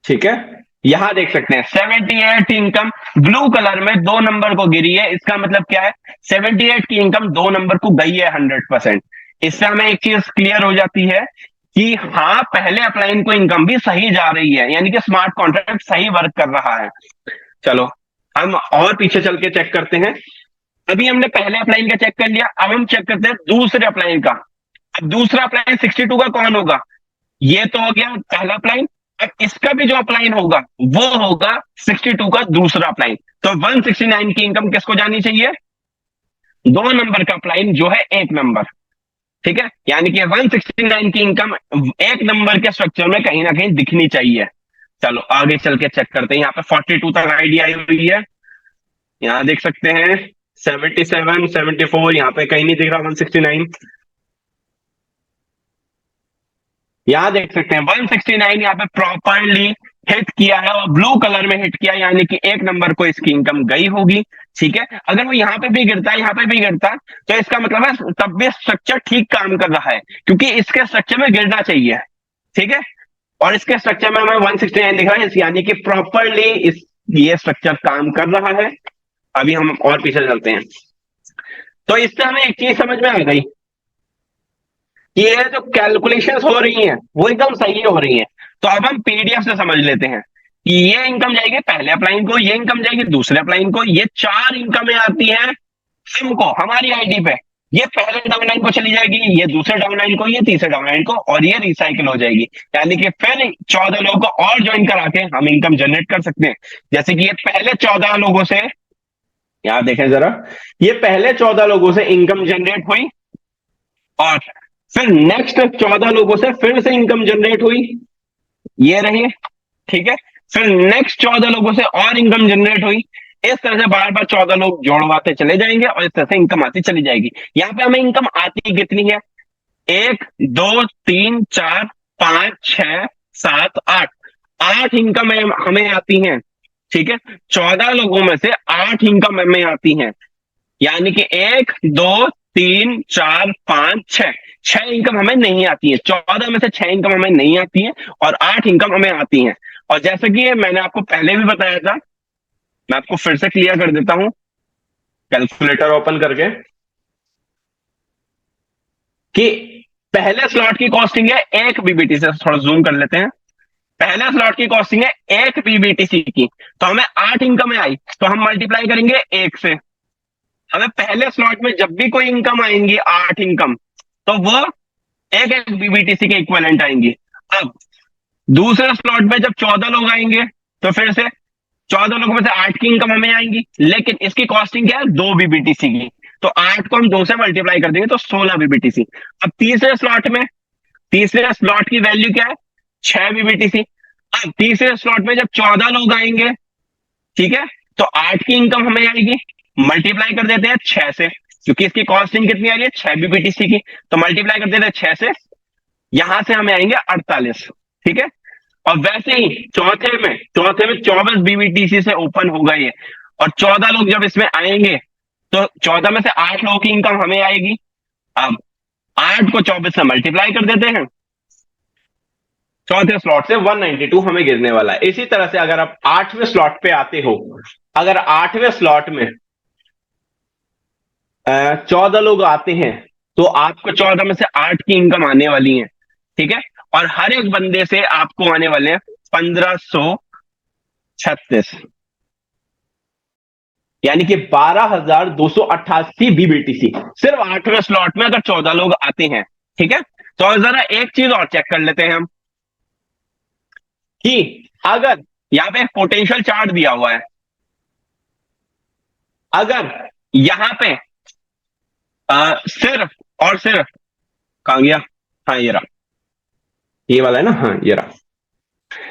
ठीक है, यहां देख सकते हैं 78 इनकम ब्लू कलर में 2 नंबर को गिरी है, इसका मतलब क्या है, 78 की इनकम 2 नंबर को गई है 100%। इससे हमें एक चीज क्लियर हो जाती है कि हाँ, पहले अपलाइन को इनकम भी सही जा रही है, यानी कि स्मार्ट कॉन्ट्रैक्ट सही वर्क कर रहा है। चलो हम और पीछे चल के चेक करते हैं। अभी हमने पहले अपलाइन का चेक कर लिया, अब हम चेक करते हैं दूसरे अपलाइन का। अब दूसरा अपलाइन 62 का कौन होगा, ये तो हो गया पहला अपलाइन। अब इसका भी जो अपलाइन होगा वो होगा 62 का दूसरा अपलाइन। तो 169 की इनकम किसको जानी चाहिए, 2 नंबर का अपलाइन जो है 1 नंबर। ठीक है, यानी कि 169 की इनकम 1 नंबर के स्ट्रक्चर में कहीं ना कहीं दिखनी चाहिए। चलो आगे चल के चेक करते हैं। यहाँ पे 42 तक आईडी आई हुई है, यहाँ देख सकते हैं 77 74, यहाँ पे कहीं नहीं दिख रहा 169। यहां देख सकते हैं 169 यहाँ पे प्रॉपरली हिट किया है और ब्लू कलर में हिट किया, यानी कि 1 नंबर को इसकी इनकम गई होगी। ठीक है, अगर वो यहाँ पे भी गिरता है, यहाँ पे भी गिरता है, तो इसका मतलब है तब भी स्ट्रक्चर ठीक काम कर रहा है, क्योंकि इसके स्ट्रक्चर में गिरना चाहिए। ठीक है, और इसके स्ट्रक्चर में हमें 169 दिख रहा है, यानी कि प्रॉपरली इस ये स्ट्रक्चर काम कर रहा है। अभी हम और पीछे चलते हैं। तो इससे हमें एक चीज समझ में आ गई, ये जो कैलकुलेशंस हो रही हैं वो एकदम सही हो रही हैं। तो अब हम पीडीएफ से समझ लेते हैं कि ये इनकम जाएगी पहले अपलाइन को, ये इनकम जाएगी दूसरे अपलाइन को, ये 4 इनकमें आती हैं हमको हमारी आईडी पे। ये पहले डाउनलाइन को चली जाएगी, ये दूसरे डाउनलाइन को, ये तीसरे डाउनलाइन को, और ये रिसाइकिल हो जाएगी। यानी कि फिर 14 लोगों को और ज्वाइन करा के हम इनकम जनरेट कर सकते हैं। जैसे कि ये पहले 14 लोगों से, यहां देखें जरा, ये पहले 14 लोगों से इनकम जनरेट हुई और फिर नेक्स्ट 14 लोगों से फिर से इनकम जनरेट हुई, ये रही। ठीक है, फिर नेक्स्ट 14 लोगों से और इनकम जनरेट हुई। इस तरह से बार बार 14 लोग जोड़वाते चले जाएंगे और इस तरह से इनकम आती चली जाएगी। यहां पे हमें इनकम आती कितनी है, 1 2 3 4 5 6 7 8, 8 इनकम हमें आती हैं। ठीक है, 14 लोगों में से 8 इनकम हमें आती हैं, यानी कि 1 2 3 4 5 6, 6 इनकम हमें नहीं आती है। 14 में से 6 इनकम हमें नहीं आती है और 8 इनकम हमें आती है। और जैसे कि मैंने आपको पहले भी बताया था, मैं आपको फिर से क्लियर कर देता हूं कैलकुलेटर ओपन करके, कि पहले स्लॉट की कॉस्टिंग है 1 बीबीटी से, थोड़ा जूम कर लेते हैं। पहले स्लॉट की कॉस्टिंग है 1 बीबीटीसी की, तो हमें 8 इनकम आई, तो हम मल्टीप्लाई करेंगे 1 से। हमें पहले स्लॉट में जब भी कोई इनकम आएंगी 8 इनकम, तो वो एक बीबीटीसी के इक्विवेलेंट आएंगी। अब दूसरे स्लॉट में जब 14 लोग आएंगे, तो फिर से 14 लोगों में से 8 की इनकम हमें आएंगी, लेकिन इसकी कॉस्टिंग क्या है, 2 बीबीटीसी की। तो 8 को हम 2 से मल्टीप्लाई कर देंगे तो 16 बीबीटीसी। अब तीसरे स्लॉट की वैल्यू क्या है, 6 बीबीटीसी। अब तीसरे स्लॉट में जब 14 लोग आएंगे, ठीक है, तो 8 की इनकम हमें आएगी, मल्टीप्लाई कर देते हैं 6 से, क्योंकि इसकी कॉस्टिंग कितनी आ रही है, 6 बीबीटीसी की, तो मल्टीप्लाई कर देते हैं 6 से। यहां से हमें आएंगे 48। ठीक है, और वैसे ही चौथे में 24 बीबीटीसी से ओपन हो गए, और 14 लोग जब इसमें आएंगे, तो 14 में से 8 लोगों की इनकम हमें आएगी। अब 8 को 24 से मल्टीप्लाई कर देते हैं, चौथे स्लॉट से 192 हमें गिरने वाला है। इसी तरह से अगर आप 8वें स्लॉट पे आते हो, अगर 8वें स्लॉट में 14 लोग आते हैं, तो आपको 14 में से 8 की इनकम आने वाली है। ठीक है, और हर एक बंदे से आपको आने वाले हैं 1536, यानी कि 12,288 बीबीटीसी सिर्फ 8वें स्लॉट में, अगर 14 लोग आते हैं। ठीक है, तो जरा एक चीज और चेक कर लेते हैं हम, कि अगर यहां पे पोटेंशियल चार्ट दिया हुआ है, अगर यहां पे सिर्फ और सिर्फ, कहां गया, हाँ ये रहा, ये वाला है ना, हाँ ये रहा,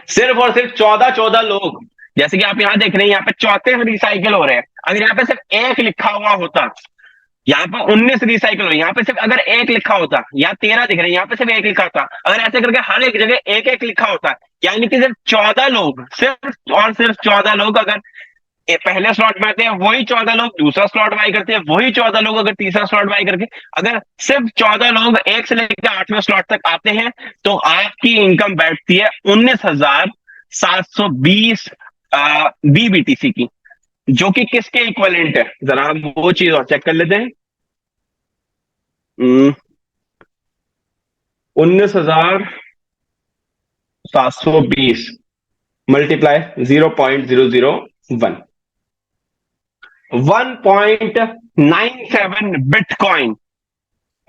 सिर्फ और सिर्फ 14 लोग, जैसे कि आप यहां देख रहे हैं, यहाँ पे 34 रिसाइकिल हो रहे हैं। अगर यहाँ पे सिर्फ 1 लिखा हुआ होता, यहाँ पर 19 रिसाइकिल हो, यहाँ पे सिर्फ अगर 1 लिखा होता, यहाँ 13 दिख रहे हैं, यहाँ पे सिर्फ 1 लिखा होता, अगर ऐसे करके हर एक जगह 1 लिखा होता, यानी कि सिर्फ 14 लोग, सिर्फ और सिर्फ 14 लोग अगर पहले स्लॉट में आते हैं, वही 14 लोग दूसरा स्लॉट बाई करते हैं, वही 14 लोग अगर तीसरा स्लॉट बाई करके, अगर सिर्फ 14 लोग 1 से लेकर 8वें स्लॉट तक आते हैं, तो आपकी इनकम बैठती है 19,720 बीबीटीसी की। जो कि किसके इक्वलेंट है, जरा हम वो चीज और चेक कर लेते हैं। 19,720 मल्टीप्लाई 0.001, 1.97 बिटकॉइन,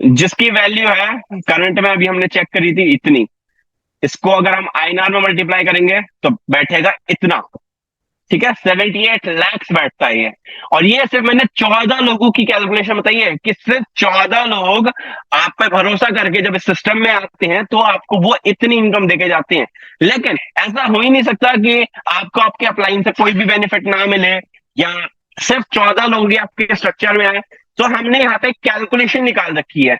जिसकी वैल्यू है करंट में, अभी हमने चेक करी थी इतनी। इसको अगर हम आईएनआर में मल्टीप्लाई करेंगे तो बैठेगा इतना। ठीक है, 78 lakhs बैठता है ये। और ये सिर्फ मैंने 14 लोगों की कैलकुलेशन बताई है कि सिर्फ 14 लोग आप पे भरोसा करके जब इस सिस्टम में आते हैं तो आपको वो इतनी इनकम देके जाते हैं। लेकिन ऐसा हो ही नहीं सकता कि आपको आपके अपलाइन से कोई भी बेनिफिट ना मिले, या सिर्फ 14 लोग ही आपके स्ट्रक्चर में आए। तो हमने यहाँ पे कैलकुलेशन निकाल रखी है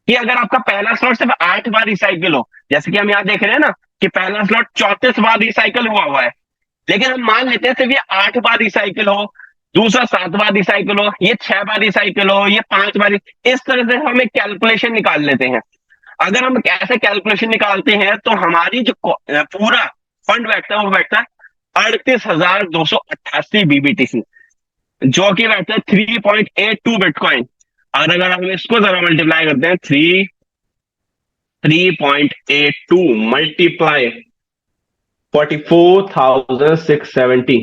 कि अगर आपका पहला स्लॉट सिर्फ 8 बार रिसाइकिल हो, जैसे कि हम यहाँ देख रहे हैं ना कि पहला स्लॉट 34 बार रिसाइकिल हुआ है, लेकिन हम मान लेते हैं सिर्फ ये 8 बार रिसाइकिल हो, दूसरा 7 बार रिसाइकिल हो, ये 6 बार रिसाइकिल हो, ये 5 बार, इस तरह से हम एक कैलकुलेशन निकाल लेते हैं। अगर हम ऐसे कैलकुलेशन निकालते हैं तो हमारी जो पूरा फंड बैठता है वो बैठता है 38,288 बीबीटीसी, जो कि बैठता है 3.82 बिटकॉइन। और अगर हम इसको जरा मल्टीप्लाई करते हैं, 3.82 मल्टीप्लाई 44,670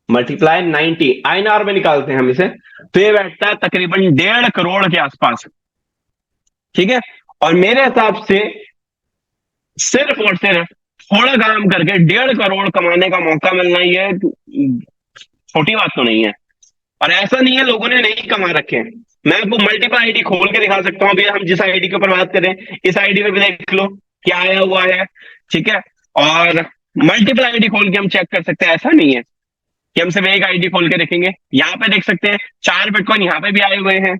मल्टीप्लाई 90 आईएनआर में निकालते हैं हम इसे, तो ये बैठता है तकरीबन 1.5 करोड़ के आसपास। ठीक है, और मेरे हिसाब से सिर्फ और सिर्फ थोड़ा काम करके 1.5 करोड़ कमाने का मौका मिलना, ये छोटी बात तो नहीं है। और ऐसा नहीं है लोगों ने नहीं कमा रखे हैं। मैं आपको मल्टीपल आईडी खोल के दिखा सकता हूं। अभी हम जिस आईडी के ऊपर बात करें, इस आईडी में भी देख लो क्या आया हुआ है। ठीक है, और मल्टीपल आईडी खोल के हम चेक कर सकते हैं। ऐसा नहीं है कि हम सिर्फ एक आईडी खोल के देखेंगे। यहाँ पे देख सकते हैं 4 बिटकॉइन यहाँ पे भी आए हुए हैं।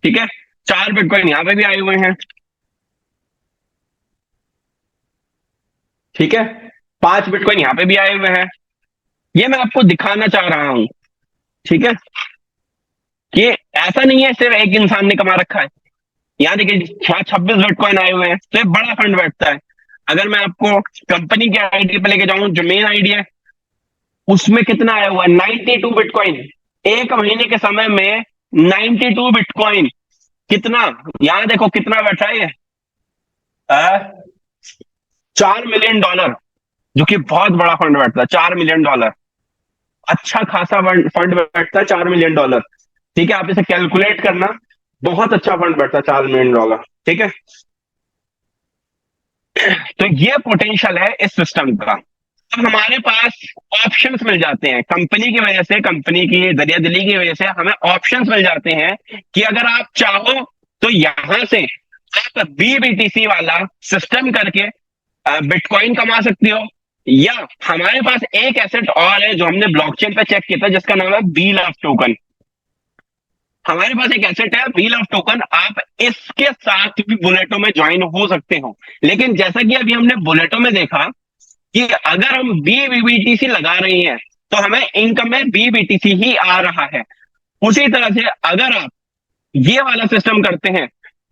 ठीक है, 4 बिटकॉइन यहाँ पे भी आए हुए हैं। ठीक है, 5 बिटकॉइन यहाँ पे भी आए हुए हैं। ये मैं आपको दिखाना चाह रहा हूं। ठीक है, कि ऐसा नहीं है सिर्फ एक इंसान ने कमा रखा है। यहाँ देखिए 26 बिटकॉइन आए हुए हैं, तो ये बड़ा फंड बैठता है। अगर मैं आपको कंपनी के आईडी पे लेके जाऊं, जो मेन आईडी है, उसमें कितना आया हुआ है? 92 बिटकॉइन। एक महीने के समय में 92 बिटकॉइन। कितना, यहां देखो कितना बैठा है ये, 4 मिलियन डॉलर, जो कि बहुत बड़ा फंड बैठता है। 4 मिलियन डॉलर, अच्छा खासा फंड बैठता है, 4 मिलियन डॉलर। ठीक है, आप इसे कैलकुलेट करना, बहुत अच्छा फंड बैठता है 4 मिलियन डॉलर। ठीक है, तो ये पोटेंशियल है इस सिस्टम का। अब हमारे पास ऑप्शंस मिल जाते हैं कंपनी की वजह से, कंपनी की दरियादिली की वजह से हमें ऑप्शंस मिल जाते हैं कि अगर आप चाहो तो यहां से आप बीबीटीसी वाला सिस्टम करके बिटकॉइन कमा सकते हो, या हमारे पास एक एसेट और है जो हमने ब्लॉकचेन पे चेक किया था, जिसका नाम है व्हील ऑफ टोकन। हमारे पास एक एसेट है व्हील ऑफ टोकन, आप इसके साथ भी बुलेटो में ज्वाइन हो सकते हो। लेकिन जैसा कि अभी हमने बुलेटो में देखा कि अगर हम बीबीटीसी लगा रहे हैं तो हमें इनकम में बीबीटीसी ही आ रहा है। उसी तरह से अगर आप ये वाला सिस्टम करते हैं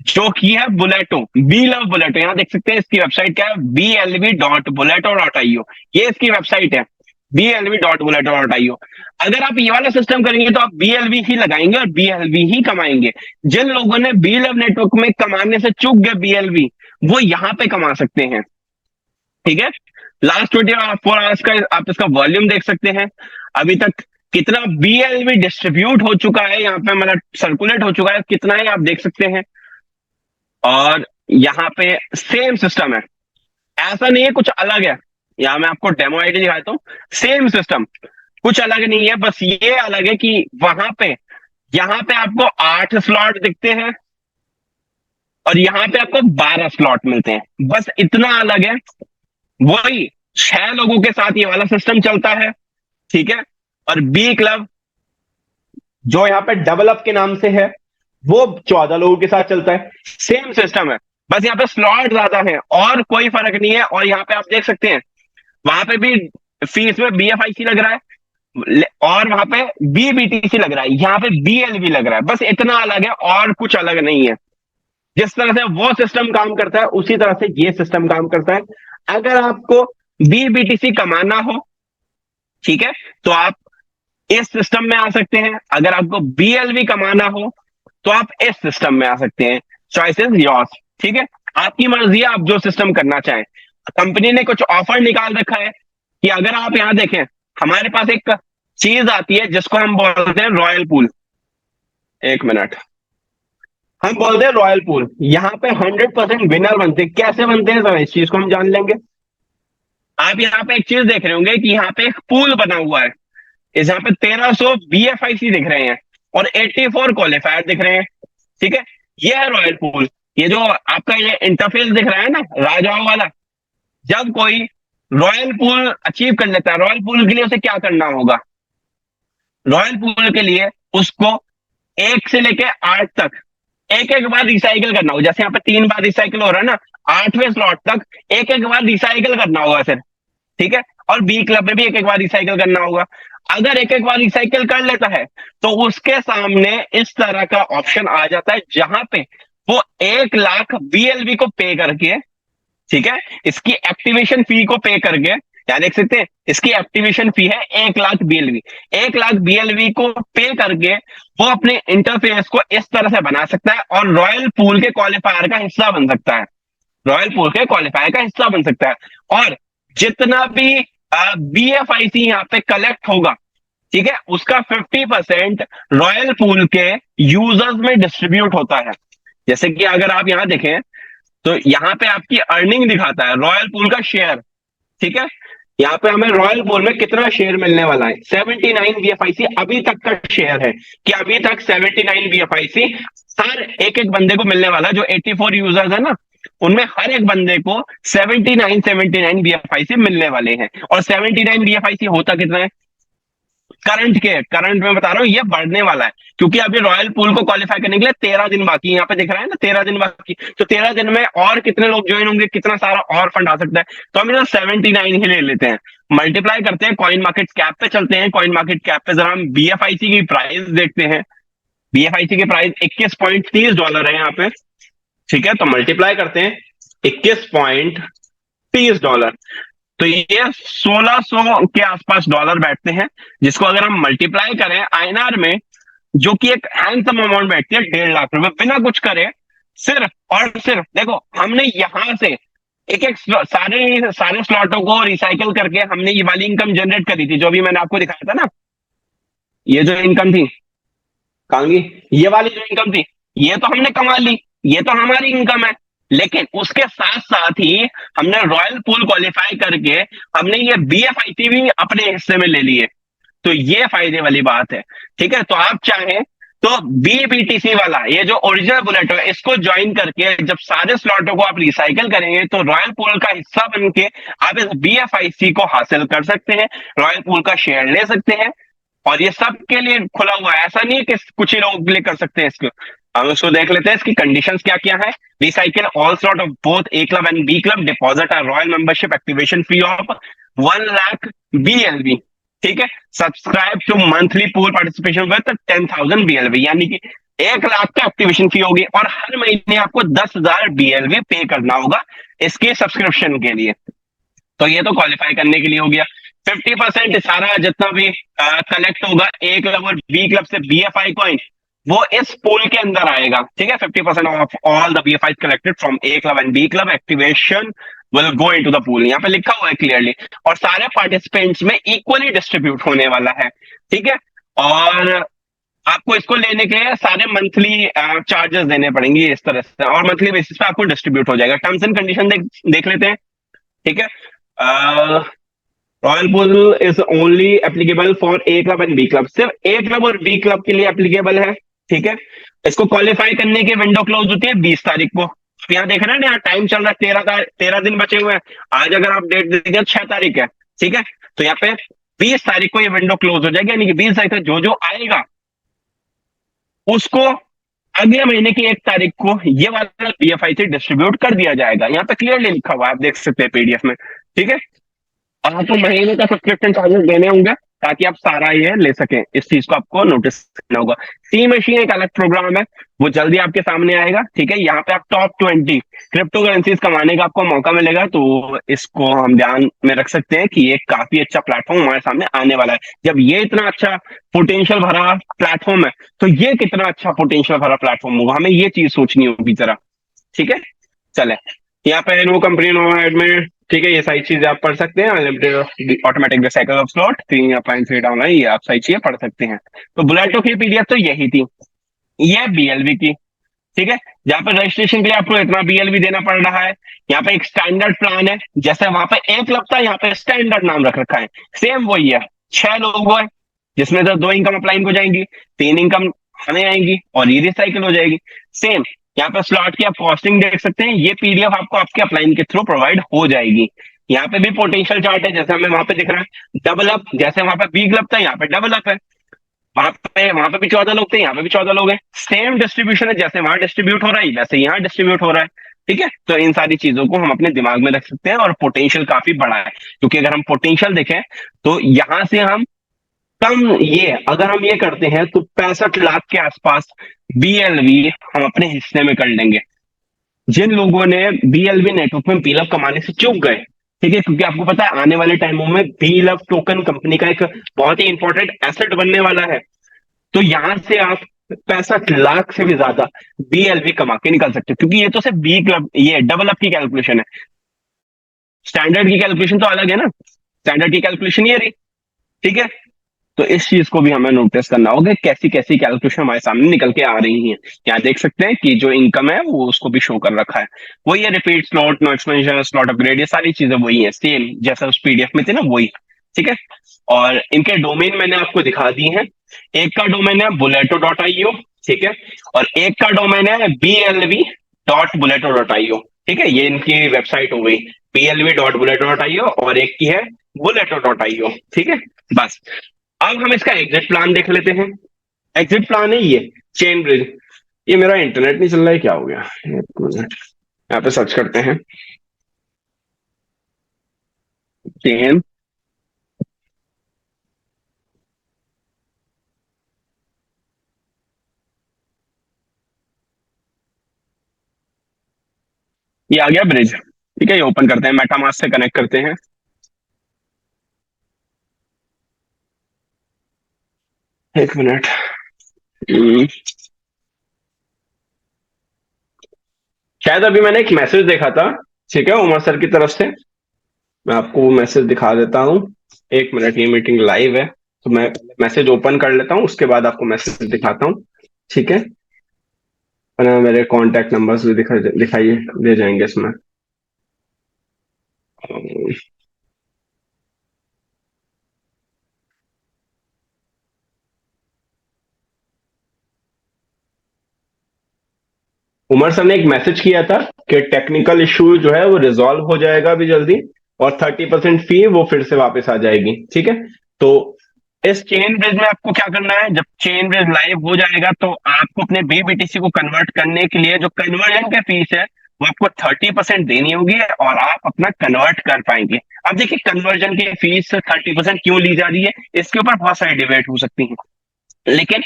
जो कि है बुलेटो, व्हील ऑफ बुलेटो, यहां देख सकते हैं इसकी वेबसाइट क्या है, blv.buleto.io, ये इसकी वेबसाइट है, blv.buleto.io। अगर आप ये वाला सिस्टम करेंगे तो आप बीएलवी ही लगाएंगे और बीएलवी ही कमाएंगे। जिन लोगों ने बीएलव नेटवर्क में कमाने से चूक गए बीएलवी, वो यहां पे कमा सकते हैं। ठीक है, लास्ट 24 आवर्स का आप इसका वॉल्यूम देख सकते हैं, अभी तक कितना बीएलवी डिस्ट्रीब्यूट हो चुका है, यहाँ पे मतलब सर्कुलेट हो चुका है, कितना है आप देख सकते हैं। और यहाँ पे सेम सिस्टम है, ऐसा नहीं है कुछ अलग है। यहाँ मैं आपको डेमो आईडी दिखाता हूँ, सेम सिस्टम, कुछ अलग नहीं है। बस ये अलग है कि वहां पे, यहाँ पे आपको 8 स्लॉट दिखते हैं और यहाँ पे आपको 12 स्लॉट मिलते हैं, बस इतना अलग है। वही 6 लोगों के साथ ये वाला सिस्टम चलता है। ठीक है, और बी क्लब जो यहाँ पे डबल अप के नाम से है, वो 14 लोगों के साथ चलता है। सेम सिस्टम है, बस यहाँ पे स्लॉट ज्यादा है और कोई फर्क नहीं है। और यहाँ पे आप देख सकते हैं वहां पे भी फीस में बीएफआईसी लग रहा है और वहां पे बीबीटीसी लग रहा है, यहाँ पे बीएलवी लग रहा है। बस इतना अलग है और कुछ अलग नहीं है। जिस तरह से वो सिस्टम काम करता है उसी तरह से ये सिस्टम काम करता है। अगर आपको बीबीटीसी कमाना हो ठीक है, तो आप इस सिस्टम में आ सकते हैं। अगर आपको बीएलवी कमाना हो तो आप इस सिस्टम में आ सकते हैं। Choice is yours. ठीक है, आपकी मर्जी है, आप जो सिस्टम करना चाहें। कंपनी ने कुछ ऑफर निकाल रखा है कि अगर आप यहां देखें, हमारे पास एक चीज आती है जिसको हम बोलते हैं रॉयल पूल। एक मिनट, हम बोलते हैं रॉयल पूल। यहाँ पे 100% विनर बनते हैं। कैसे बनते हैं सर, इस चीज को हम जान लेंगे। आप यहाँ पे एक चीज देख रहे होंगे कि यहाँ पे एक पूल बना हुआ है। इस यहाँ पे 1300 बीएफआईसी दिख रहे हैं और 84 क्वालिफायर दिख रहे हैं। ठीक है, ये है रॉयल पूल। ये जो आपका ये इंटरफेस दिख रहा है ना राजाओं वाला, जब कोई रॉयल पूल अचीव कर लेता है, रॉयल पूल के लिए उसे क्या करना होगा? रॉयल पूल के लिए उसको 1 से लेके 8 तक एक एक बार रिसाइकिल करना होगा। जैसे यहाँ पे 3 बार रिसाइकिल हो रहा है ना, 8वें स्लॉट तक एक एक बार रिसाइकिल करना होगा सर। ठीक है, और बी क्लब में भी एक एक बार रिसाइकिल करना होगा। अगर एक एक बार रिसाइकिल कर लेता है तो उसके सामने इस तरह का ऑप्शन आ जाता है जहां पे वो 1 लाख बीएलबी को पे करके, ठीक है, इसकी एक्टिवेशन फी को पे करके, क्या देख सकते हैं, इसकी एक्टिवेशन फी है 1 लाख बीएलवी। 1 लाख बीएलवी को पे करके वो अपने इंटरफेस को इस तरह से बना सकता है और रॉयल पूल के क्वालिफायर का हिस्सा बन सकता है। रॉयल पूल के क्वालिफायर का हिस्सा बन सकता है। और जितना भी बीएफआईसी यहाँ पे कलेक्ट होगा, ठीक है, उसका 50% रॉयल पूल के यूजर्स में डिस्ट्रीब्यूट होता है। जैसे कि अगर आप यहां देखें तो यहाँ पे आपकी अर्निंग दिखाता है रॉयल पूल का शेयर। ठीक है, यहाँ पे हमें रॉयल पूल में कितना शेयर मिलने वाला है, 79 बीएफआईसी अभी तक का शेयर है कि अभी तक 79 बीएफआईसी सर एक एक बंदे को मिलने वाला है। जो 84 यूजर्स है ना, उनमें हर एक बंदे को 79 बीएफआईसी मिलने वाले हैं। और 79 बीएफआईसी होता कितना है करंट में बता रहा हूँ, ये बढ़ने वाला है क्योंकि अभी रॉयल पूल को क्वालिफाई करने के लिए 13 दिन बाकी है। यहाँ पे दिख रहा है ना 13 दिन बाकी, तो 13 दिन में और कितने लोग ज्वाइन होंगे, कितना सारा और फंड आ सकता है। तो हम इधर 79 ही ले लेते हैं, मल्टीप्लाई करते हैं, कॉइन मार्केट कैप पे चलते हैं। कॉइन मार्केट कैप पे जरा हम बीएफआईसी की प्राइस देखते हैं। बीएफआईसी की प्राइस $21.30 है यहाँ पे। ठीक है, तो मल्टीप्लाई करते हैं, $21.30। तो ये 1600 के आसपास डॉलर बैठते हैं, जिसको अगर हम मल्टीप्लाई करें आईएनआर में, जो कि एक हैंडसम अमाउंट बैठती है 1.5 लाख रुपए बिना कुछ करे। सिर्फ और सिर्फ देखो, हमने यहां से एक एक सारे सारे स्लॉटों को रिसाइकिल करके हमने ये वाली इनकम जनरेट करी थी, जो भी मैंने आपको दिखाया था ना। ये जो इनकम थी, कहांगी, ये वाली जो इनकम थी, ये तो हमने कमा ली, ये तो हमारी इनकम है। लेकिन उसके साथ साथ ही हमने रॉयल पूल क्वालिफाई करके हमने ये बीएफआईसी भी अपने हिस्से में ले लिए। तो ये फायदे वाली बात है। ठीक है, तो आप चाहें तो बीबीटीसी वाला ये जो ओरिजिनल बुलेट है, इसको ज्वाइन करके जब सारे स्लॉटों को आप रिसाइकल करेंगे तो रॉयल पूल का हिस्सा बन के आप इस बीएफआईसी को हासिल कर सकते हैं, रॉयल पूल का शेयर ले सकते हैं। और ये सबके लिए खुला हुआ है, ऐसा नहीं है कि कुछ ही लोग के लिए कर सकते हैं इसको। हम इसको देख लेते हैं, इसकी कंडीशंस क्या क्या है। Recycle all slot of both A club and B club, deposit or royal membership, activation fee of 1 lakh BLB. ठीक है, subscribe to monthly pool participation with 10,000 BLB, यानी कि 1 लाख का एक्टिवेशन फी होगी और हर महीने आपको 10,000 बीएलबी पे करना होगा इसके सब्सक्रिप्शन के लिए। तो ये तो क्वालिफाई करने के लिए हो गया। 50% सारा जितना भी कलेक्ट होगा ए क्लब और बी क्लब से बीएफआई कॉइन, वो इस पूल के अंदर आएगा। ठीक है, 50% of all the BFI collected from A club and B club activation will go into the pool, यहाँ पे लिखा हुआ है क्लियरली। और सारे पार्टिसिपेंट्स में इक्वली डिस्ट्रीब्यूट होने वाला है। ठीक है, और आपको इसको लेने के लिए सारे मंथली चार्जेस देने पड़ेंगे इस तरह से, और मंथली बेसिस पे आपको डिस्ट्रीब्यूट हो जाएगा। टर्म्स एंड कंडीशन देख लेते हैं। ठीक है, royal pool is only applicable for A club and B club, सिर्फ ए क्लब और बी क्लब के लिए एप्लीकेबल है। ठीक है, इसको क्वालिफाई करने की विंडो क्लोज होती है 20 तारीख को। यहाँ देख रहे हैं ना, यहाँ टाइम चल रहा है, 13 दिन बचे हुए हैं। आज अगर आप डेट देखिए 6 तारीख है। ठीक है, तो यहाँ पे 20 तारीख को ये विंडो क्लोज हो जाएगी, यानी कि 20 तारीख तक जो जो आएगा उसको अगले महीने की 1 तारीख को ये वाला बीएफआई से डिस्ट्रीब्यूट कर दिया जाएगा। यहाँ पे क्लियरली लिखा हुआ है, आप देख सकते हैं पीडीएफ में। ठीक है, आपको महीने का सब्सक्रिप्शन चार्जेस देने होंगे ताकि आप सारा ये ले सकें। इस चीज को आपको नोटिस करना होगा। सी मशीन एक अलग प्रोग्राम है, वो जल्दी आपके सामने आएगा। ठीक है, यहाँ पे आप टॉप 20 क्रिप्टो करेंसीज कमाने का आपको मौका मिलेगा, तो इसको हम ध्यान में रख सकते हैं कि ये काफी अच्छा प्लेटफॉर्म हमारे सामने आने वाला है। जब ये इतना अच्छा पोटेंशियल भरा प्लेटफॉर्म है, तो ये कितना अच्छा पोटेंशियल भरा प्लेटफॉर्म होगा, हमें ये चीज सोचनी होगी जरा। ठीक है, चले। यहाँ पे नो कंपनी नो एडमिट, ठीक है, ये सारी चीजें आप पढ़ सकते हैं। Unlimited automatic recycle of slot 3.3 down है, ये आप सारी चीजें पढ़ सकते हैं। तो बुलेटो की पीडीएफ तो यही थी, ये बीएलवी की। ठीक है, जहाँ पे रजिस्ट्रेशन के लिए आपको इतना बीएलवी देना पड़ रहा है। यहाँ पे एक स्टैंडर्ड प्लान है, जैसे वहां पे एक लगता है, यहाँ पे स्टैंडर्ड नाम रख रखा है। सेम वही है, 6 लोग हैं, जिसमें से 2 इनकम अप्लाइन हो जाएंगी, 3 इनकम हमें आएंगी और ये रिसाइकिल हो जाएगी। सेम यहाँ पे स्लॉट की आप कॉस्टिंग देख सकते हैं, ये पीडीएफ आपको आपके अपलाइन के थ्रू प्रोवाइड हो जाएगी। यहाँ पे भी पोटेंशियल चार्ट है, जैसे हमें वहां पे दिख रहा है डबल अप, जैसे वहां पे बी क्लब था, यहाँ पे डबल अप है। वहां पे भी 14 लोग थे, यहाँ पे भी 14 लोग हैं। सेम डिस्ट्रीब्यूशन है, जैसे वहां डिस्ट्रीब्यूट हो रहा है वैसे यहाँ डिस्ट्रीब्यूट हो रहा है। ठीक है, तो इन सारी चीजों को हम अपने दिमाग में रख सकते हैं, और पोटेंशियल काफी बड़ा है, क्योंकि अगर हम पोटेंशियल देखें तो यहां से हम कम, ये अगर हम ये करते हैं तो 65 लाख के आसपास बीएलवी हम अपने हिस्से में कर लेंगे। जिन लोगों ने बीएलवी नेटवर्क में बीलव कमाने से चूक गए, ठीक है, क्योंकि आपको पता है आने वाले टाइमों में बीलव टोकन कंपनी का एक बहुत ही इंपॉर्टेंट एसेट बनने वाला है। तो यहां से आप 65 लाख से भी ज्यादा बीएलवी कमा के निकल सकते हो, क्योंकि ये तो सिर्फ बी क्लब, ये डबल अप की कैलकुलेशन है। स्टैंडर्ड की कैलकुलेशन तो अलग है ना, स्टैंडर्ड की कैलकुलेशन ये रही। ठीक है, तो इस चीज को भी हमें नोटिस करना होगा, कैसी कैसी कैलकुलेशन हमारे सामने निकल के आ रही हैं। यहाँ देख सकते हैं कि जो इनकम है वो उसको भी शो कर रखा है। वही है, repeat slot, no expansion, slot upgrade, ये सारी चीजें वही है, सेम जैसा उस पीडीएफ में थे ना, वही। ठीक है, और इनके डोमेन मैंने आपको दिखा दी है। एक का डोमेन है buleto.io, ठीक है, और एक का डोमेन है blv.buleto.io। ठीक है, ये इनकी वेबसाइट हो गई, blv.buleto.io, और एक की है buleto.io। ठीक है, बस। अब हम इसका एग्जिट प्लान देख लेते हैं। एग्जिट प्लान है ये चेन ब्रिज। ये मेरा इंटरनेट नहीं चल रहा है, क्या हो गया, एक मिनट, यहाँ पे सर्च करते हैं चेन। ये आ गया ब्रिज। ठीक है, ये ओपन करते हैं, मेटामास्क से कनेक्ट करते हैं। एक मिनट। हम्म, शायद अभी मैंने एक मैसेज देखा था, ठीक है, उमर सर की तरफ से। मैं आपको वो मैसेज दिखा देता हूँ। एक मिनट, ये मीटिंग लाइव है, तो मैं मैसेज ओपन कर लेता हूँ, उसके बाद आपको मैसेज दिखाता हूँ। ठीक है, और मेरे कॉन्टैक्ट नंबर्स भी दिखाइए दे जाएंगे इसमें। उमर सर ने एक मैसेज किया था कि टेक्निकल इशू जो है वो रिजॉल्व हो जाएगा अभी जल्दी, और 30% फी वो फिर से वापस आ जाएगी। ठीक है, तो इस चेन ब्रिज में आपको क्या करना है, जब चेन ब्रिज लाइव हो जाएगा तो आपको अपने बीबीटीसी को कन्वर्ट करने के लिए जो कन्वर्जन की फीस है वो आपको 30% देनी होगी, और आप अपना कन्वर्ट कर पाएंगे। अब देखिए, कन्वर्जन की फीस 30% क्यों ली जा रही है, इसके ऊपर बहुत सारी डिबेट हो सकती है, लेकिन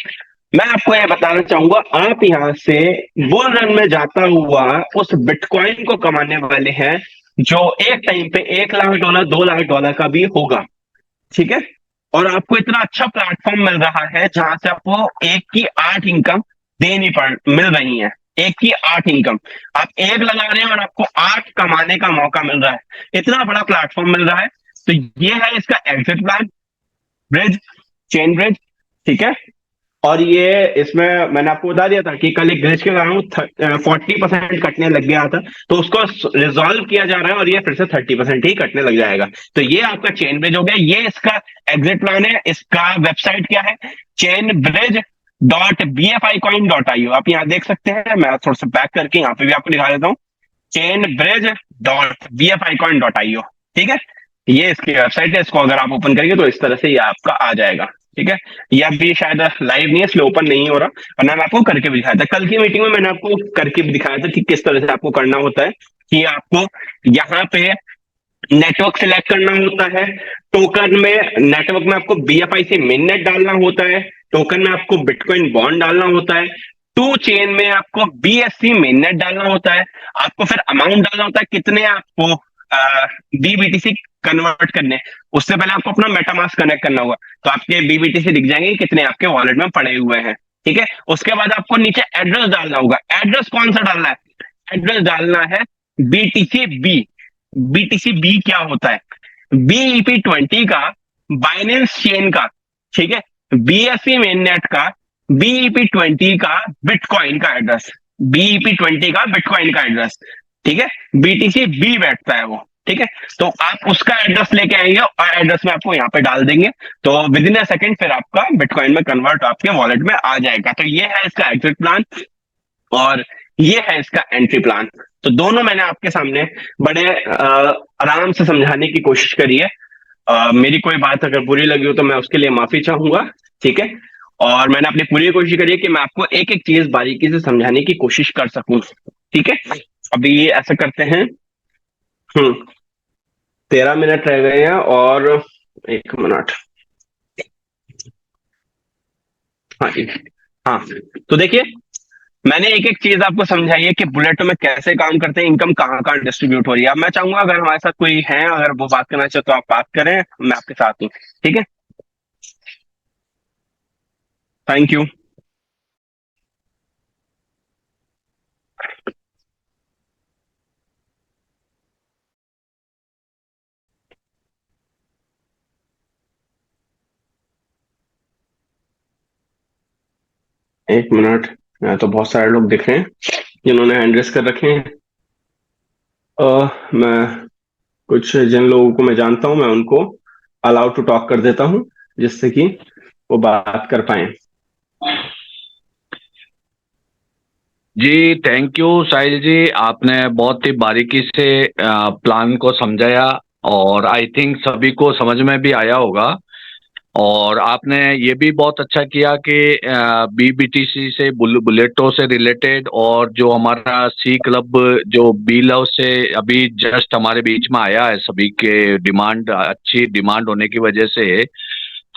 मैं आपको यह बताना चाहूंगा, आप यहां से बुल रन में जाता हुआ उस बिटकॉइन को कमाने वाले हैं जो एक टाइम पे $1 लाख, $2 लाख का भी होगा। ठीक है, और आपको इतना अच्छा प्लेटफॉर्म मिल रहा है जहां से आपको एक की 8 इनकम देनी पड़ मिल रही है। एक की 8 इनकम, आप एक लगा रहे हैं और आपको 8 कमाने का मौका मिल रहा है, इतना बड़ा प्लेटफॉर्म मिल रहा है। तो ये है इसका exit plan, bridge, chain bridge. ठीक है, और ये इसमें मैंने आपको बता दिया था कि कल एक ग्लिच के कारण 40% कटने लग गया था, तो उसको रिजॉल्व किया जा रहा है, और ये फिर से 30% ही कटने लग जाएगा। तो ये आपका चेन ब्रिज हो गया, ये इसका एग्जिट प्लान है। इसका वेबसाइट क्या है, chainbridge.bficoin.io। आप यहाँ देख सकते हैं, मैं थोड़ा सा बैक करके यहाँ पे भी आपको दिखा देता हूँ, chainbridge.bficoin.io। ठीक है, ये इसकी वेबसाइट है, इसको अगर आप ओपन करेंगे तो इस तरह से ये आपका आ जाएगा। ठीक है, ये अभी शायद लाइव नहीं है, इसलिए ओपन नहीं हो रहा, वरना मैं आपको करके भी दिखाया था। कल की मीटिंग में मैंने आपको करके भी दिखाया था कि किस तरह से आपको करना होता है, कि आपको यहाँ पे नेटवर्क सिलेक्ट करना होता है। टोकन में, नेटवर्क में आपको BFIC मिननेट डालना होता है। टोकन में आपको बिटकॉइन बॉन्ड डालना होता है। टू चेन में आपको BSC मिननेट डालना होता है। आपको फिर अमाउंट डालना होता है, कितने आपको BBTC कन्वर्ट करने हैं। उससे पहले आपको अपना मेटामास्क कनेक्ट करना होगा, तो आपके BBTC दिख जाएंगे कि कितने आपके वॉलेट में पड़े हुए हैं। ठीक है, उसके बाद आपको नीचे एड्रेस डालना होगा। एड्रेस कौन सा डालना है? एड्रेस डालना है BTC B। BTC B क्या होता है? BEP20 का, बाइनेंस चेन का, ठीक है, BSC मेननेट का, BEP20 का बिटकॉइन का एड्रेस, BEP20 का बिटकॉइन का एड्रेस। ठीक है, BTC B बैठता है वो। ठीक है, तो आप उसका एड्रेस लेके आएंगे और एड्रेस में आपको यहाँ पे डाल देंगे, तो विद इन अ सेकेंड फिर आपका बिटकॉइन में कन्वर्ट आपके वॉलेट में आ जाएगा। तो ये है इसका एग्जिट प्लान और ये है इसका एंट्री प्लान। तो दोनों मैंने आपके सामने बड़े आराम से समझाने की कोशिश करी है। मेरी कोई बात अगर बुरी लगी हो तो मैं उसके लिए माफी चाहूंगा। ठीक है, और मैंने अपनी पूरी कोशिश करी है कि मैं आपको एक एक चीज बारीकी से समझाने की कोशिश कर सकूं। ठीक है, अभी ऐसा करते हैं। 13 मिनट रह गए हैं और 1 मिनट। हाँ जी, हाँ। तो देखिए, मैंने एक एक चीज आपको समझाई है कि बुलेटो में कैसे काम करते हैं, इनकम कहाँ कहाँ डिस्ट्रीब्यूट हो रही है। अब मैं चाहूंगा अगर हमारे साथ कोई है, अगर वो बात करना चाहे तो आप बात करें, मैं आपके साथ हूँ। ठीक है, थैंक यू। 1 मिनट। यहाँ तो बहुत सारे लोग दिख रहे हैं जिन्होंने हैंड रेस कर रखे हैं। मैं कुछ जिन लोगों को मैं जानता हूँ मैं उनको अलाउ टू टॉक कर देता हूँ, जिससे कि वो बात कर पाए। जी थैंक यू साहिल जी, आपने बहुत ही बारीकी से प्लान को समझाया और आई थिंक सभी को समझ में भी आया होगा। और आपने ये भी बहुत अच्छा किया कि BBTC से बुलेटो से रिलेटेड और जो हमारा सी क्लब जो बी लव से अभी जस्ट हमारे बीच में आया है, सभी के डिमांड, अच्छी डिमांड होने की वजह से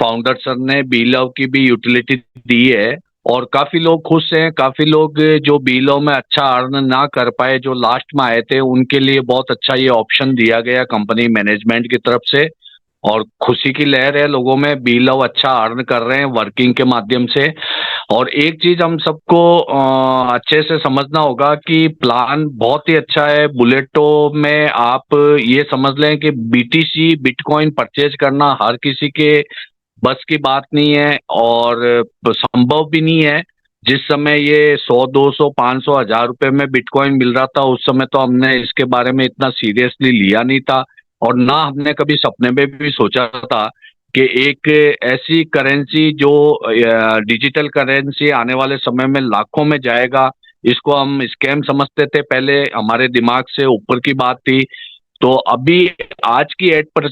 फाउंडर सर ने बी लव की भी यूटिलिटी दी है और काफी लोग खुश हैं। काफी लोग जो बी लव में अच्छा अर्न ना कर पाए, जो लास्ट में आए थे, उनके लिए बहुत अच्छा ये ऑप्शन दिया गया कंपनी मैनेजमेंट की तरफ से और खुशी की लहर है लोगों में। बी लव अच्छा अर्न कर रहे हैं वर्किंग के माध्यम से। और एक चीज हम सबको अच्छे से समझना होगा कि प्लान बहुत ही अच्छा है बुलेटो में। आप ये समझ लें कि BTC बिटकॉइन परचेज करना हर किसी के बस की बात नहीं है और संभव भी नहीं है। जिस समय ये 100, 200, 500, 1000 रुपए में बिटकॉइन मिल रहा था, उस समय तो हमने इसके बारे में इतना सीरियसली लिया नहीं था और ना हमने कभी सपने में भी सोचा था कि एक ऐसी करेंसी जो डिजिटल करेंसी आने वाले समय में लाखों में जाएगा, इसको हम स्कैम समझते थे पहले, हमारे दिमाग से ऊपर की बात थी। तो अभी आज की एट पर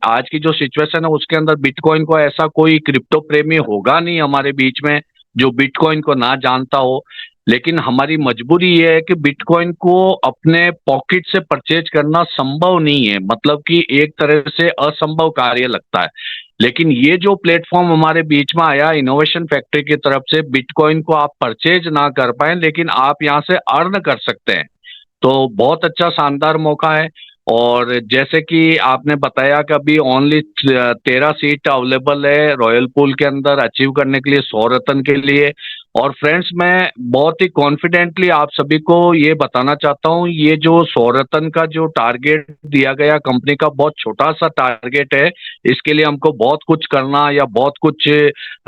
आज की जो सिचुएशन है उसके अंदर बिटकॉइन को ऐसा कोई क्रिप्टो प्रेमी होगा नहीं हमारे बीच में जो बिटकॉइन को ना जानता हो। लेकिन हमारी मजबूरी ये है कि बिटकॉइन को अपने पॉकेट से परचेज करना संभव नहीं है, मतलब कि एक तरह से असंभव कार्य लगता है। लेकिन ये जो प्लेटफॉर्म हमारे बीच में आया इनोवेशन फैक्ट्री की तरफ से, बिटकॉइन को आप परचेज ना कर पाए लेकिन आप यहाँ से अर्न कर सकते हैं, तो बहुत अच्छा शानदार मौका है। और जैसे कि आपने बताया कि अभी ओनली 13 सीट अवेलेबल है रॉयल पूल के अंदर अचीव करने के लिए 100 रत्न के लिए। और फ्रेंड्स, मैं बहुत ही कॉन्फिडेंटली आप सभी को ये बताना चाहता हूँ, ये जो 100 रत्न का जो टारगेट दिया गया कंपनी का, बहुत छोटा सा टारगेट है। इसके लिए हमको बहुत कुछ करना या बहुत कुछ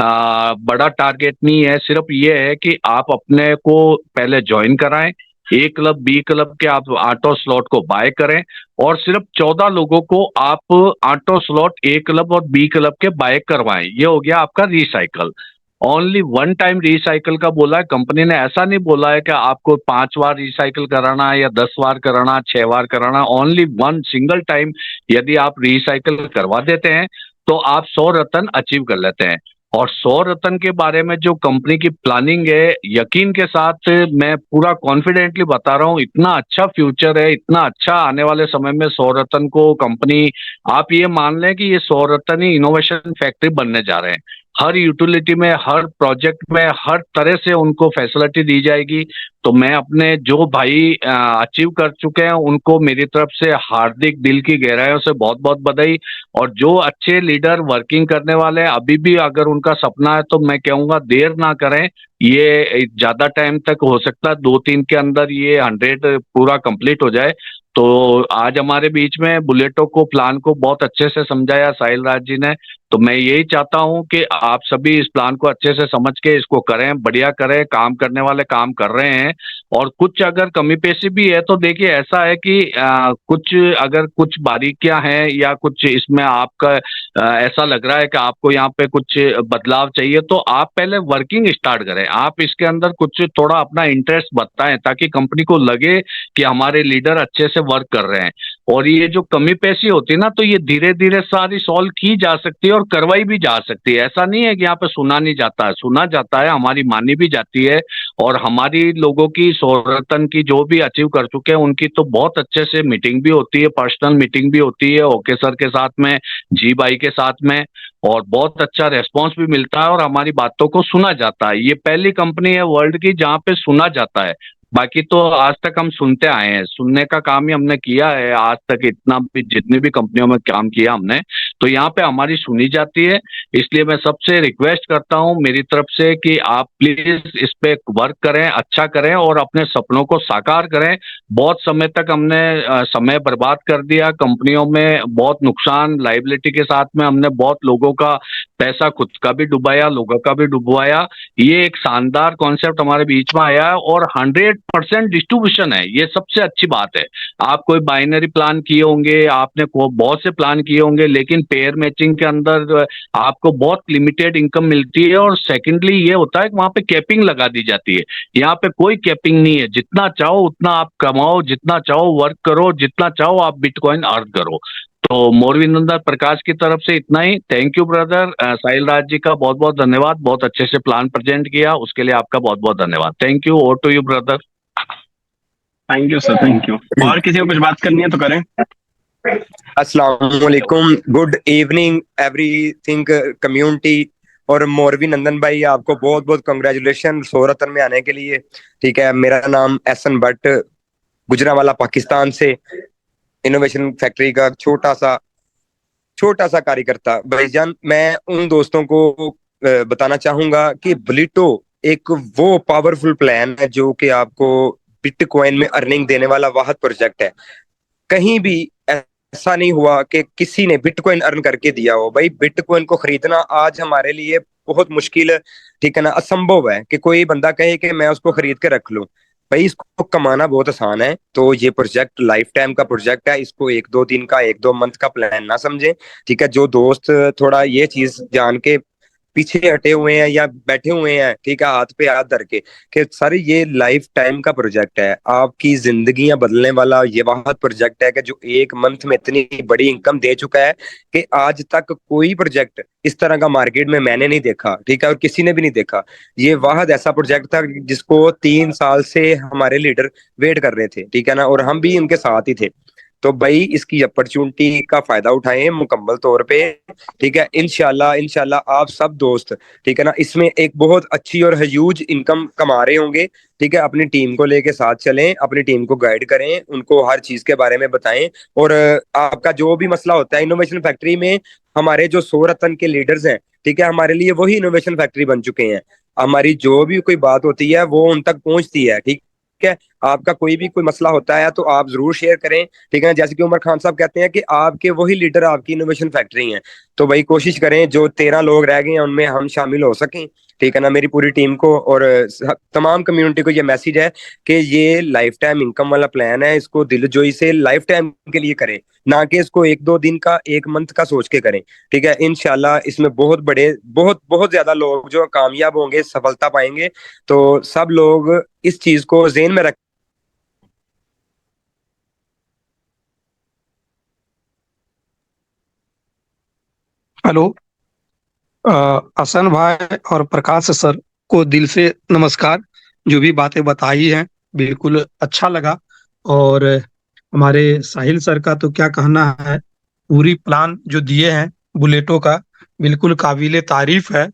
बड़ा टारगेट नहीं है। सिर्फ ये है कि आप अपने को पहले ज्वाइन कराएं, ए क्लब बी क्लब के आप ऑटो स्लॉट को बाय करें और सिर्फ 14 लोगों को आप ऑटो स्लॉट ए क्लब और बी क्लब के बाय करवाएं। ये हो गया आपका recycle. Only one time recycle का बोला है कंपनी ने, ऐसा नहीं बोला है कि आपको 5 बार रिसाइकल कराना है या 10 बार कराना, 6 बार कराना। ओनली वन सिंगल टाइम यदि आप रिसाइकल करवा देते हैं तो आप 100 रत्न अचीव कर लेते हैं। और 100 रत्न के बारे में जो कंपनी की प्लानिंग है, यकीन के साथ मैं पूरा कॉन्फिडेंटली बता रहा हूँ, इतना अच्छा फ्यूचर है, इतना अच्छा आने वाले समय में 100 रत्न को कंपनी, आप ये मान लें कि ये 100 रत्न ही इनोवेशन फैक्ट्री बनने जा रहे हैं। हर यूटिलिटी में, हर प्रोजेक्ट में, हर तरह से उनको फैसिलिटी दी जाएगी। तो मैं अपने जो भाई अचीव कर चुके हैं उनको मेरी तरफ से हार्दिक दिल की गहराइयों से बहुत बहुत बधाई। और जो अच्छे लीडर वर्किंग करने वाले हैं, अभी भी अगर उनका सपना है तो मैं कहूंगा देर ना करें। ये ज्यादा टाइम तक हो सकता है, 2-3 के अंदर ये 100 पूरा कंप्लीट हो जाए। तो आज हमारे बीच में बुलेटो को प्लान को बहुत अच्छे से समझाया साहिल राज जी ने। तो मैं यही चाहता हूं कि आप सभी इस प्लान को अच्छे से समझ के इसको करें, बढ़िया करें, काम करने वाले काम कर रहे हैं। और कुछ अगर कमी पेशी भी है तो देखिए ऐसा है कि कुछ अगर कुछ बारीकियां हैं या कुछ इसमें आपका ऐसा लग रहा है कि आपको यहाँ पे कुछ बदलाव चाहिए, तो आप पहले वर्किंग स्टार्ट करें, आप इसके अंदर कुछ थोड़ा अपना इंटरेस्ट बताएं ताकि कंपनी को लगे कि हमारे लीडर अच्छे से वर्क कर रहे हैं। और ये जो कमी पेशी होती है ना, तो ये धीरे धीरे सारी सॉल्व की जा सकती है और करवाई भी जा सकती है। ऐसा नहीं है कि यहाँ पे सुना नहीं जाता है, सुना जाता है, हमारी मानी भी जाती है। और हमारी लोगों की, सौरतन की जो भी अचीव कर चुके हैं उनकी तो बहुत अच्छे से मीटिंग भी होती है, पर्सनल मीटिंग भी होती है ओके सर के साथ में, जी भाई के साथ में। और बहुत अच्छा रेस्पॉन्स भी मिलता है और हमारी बातों को सुना जाता है। ये पहली कंपनी है वर्ल्ड की जहाँ पे सुना जाता है। बाकी तो आज तक हम सुनते आए हैं, सुनने का काम ही हमने किया है आज तक, इतना भी जितनी भी कंपनियों में काम किया हमने। तो यहाँ पे हमारी सुनी जाती है। इसलिए मैं सबसे रिक्वेस्ट करता हूँ मेरी तरफ से कि आप प्लीज इस पे वर्क करें, अच्छा करें और अपने सपनों को साकार करें। बहुत समय तक हमने समय बर्बाद कर दिया कंपनियों में, बहुत नुकसान लाइबिलिटी के साथ में, हमने बहुत लोगों का पैसा खुद का भी डुबाया, लोगों का भी डुबवाया। ये एक शानदार कॉन्सेप्ट हमारे बीच में आया है और 100% डिस्ट्रीब्यूशन है, ये सबसे अच्छी बात है। आप कोई बाइनरी प्लान किए होंगे, आपने बहुत से प्लान किए होंगे, लेकिन पेयर मैचिंग के अंदर आपको बहुत लिमिटेड इनकम मिलती है। और सेकेंडली ये होता है कि वहां पे कैपिंग लगा दी जाती है। यहाँ पे कोई कैपिंग नहीं है, जितना चाहो उतना आप कमाओ, जितना चाहो वर्क करो, जितना चाहो आप बिटकॉइन अर्न करो। तो मोरवी नंदा प्रकाश की तरफ से इतना ही। Thank you brother. Sahil Raj ji का बहुत बहुत धन्यवाद, बहुत अच्छे से प्लान प्रेजेंट किया, उसके लिए आपका बहुत बहुत धन्यवाद। Thank you, over to you brother. Thank you sir, thank you. और किसी को कुछ बात करनी है तो करें। अस्सलाम वालेकुम, गुड इवनिंग एवरीथिंग कम्युनिटी। और मोरवी नंदन भाई, आपको बहुत बहुत कंग्रेचुलेशन सोरतन में आने के लिए। ठीक है, मेरा नाम एहसन भट्ट, गुजरांवाला पाकिस्तान से, इनोवेशन फैक्ट्री का छोटा सा कार्यकर्ता। भाईजान, मैं उन दोस्तों को बताना चाहूंगा कि ब्लिटो एक वो पावरफुल प्लान है जो कि आपको बिटकॉइन में अर्निंग देने वाला वाहद प्रोजेक्ट है। कहीं भी ऐसा नहीं हुआ कि किसी ने बिटकॉइन अर्न करके दिया हो। भाई, बिटकॉइन को खरीदना आज हमारे लिए बहुत मुश्किल, ठीक है ना, असंभव है कि कोई बंदा कहे कि मैं उसको खरीद के रख लूं। भाई, इसको कमाना बहुत आसान है। तो ये प्रोजेक्ट लाइफ टाइम का प्रोजेक्ट है, इसको 1-2 दिन का, 1-2 मंथ का प्लान ना समझे। ठीक है, जो दोस्त थोड़ा ये चीज जान के पीछे हटे हुए हैं या बैठे हुए हैं, ठीक है, हाथ पे हाथ धर के, कि सर ये लाइफ टाइम का प्रोजेक्ट है, आपकी जिंदगियां बदलने वाला ये वाहद प्रोजेक्ट है कि जो 1 मंथ में इतनी बड़ी इनकम दे चुका है कि आज तक कोई प्रोजेक्ट इस तरह का मार्केट में मैंने नहीं देखा। ठीक है, और किसी ने भी नहीं देखा। ये वाहद ऐसा प्रोजेक्ट था जिसको 3 साल से हमारे लीडर वेट कर रहे थे, ठीक है ना, और हम भी उनके साथ ही थे। तो भाई, इसकी अपॉर्चुनिटी का फायदा उठाएं मुकम्मल तौर पे। ठीक है, इंशाल्लाह इंशाल्लाह आप सब दोस्त, ठीक है ना, इसमें एक बहुत अच्छी और ह्यूज इनकम कमा रहे होंगे। ठीक है, अपनी टीम को लेके साथ चलें, अपनी टीम को गाइड करें, उनको हर चीज के बारे में बताएं। और आपका जो भी मसला होता है इनोवेशन फैक्ट्री में, हमारे जो 100 रत्न के लीडर्स हैं, ठीक है, हमारे लिए वही इनोवेशन फैक्ट्री बन चुके हैं। हमारी जो भी कोई बात होती है वो उन तक पहुंचती है। ठीक है, आपका कोई भी कोई मसला होता है तो आप जरूर शेयर करें। ठीक है, जैसे कि उमर खान साहब कहते हैं कि आपके वही लीडर आपकी इनोवेशन फैक्ट्री हैं। तो भाई, कोशिश करें जो 13 लोग रह गए हैं उनमें हम शामिल हो सकें। ठीक है ना, मेरी पूरी टीम को और तमाम कम्युनिटी को ये मैसेज है कि ये लाइफ टाइम इनकम वाला प्लान है, इसको दिलजोई से लाइफ टाइम के लिए करें, ना कि इसको 1-2 दिन का, 1 मंथ का सोच के करें। ठीक है, इंशाल्लाह इसमें बहुत बड़े, बहुत बहुत ज्यादा लोग जो कामयाब होंगे, सफलता पाएंगे। तो सब लोग इस चीज को जेहन में रख। हेलो। हसन भाई और प्रकाश सर को दिल से नमस्कार। जो भी बातें बताई हैं बिल्कुल अच्छा लगा। और हमारे साहिल सर का तो क्या कहना है, पूरी प्लान जो दिए हैं बुलेटो का, बिल्कुल काबिले तारीफ है।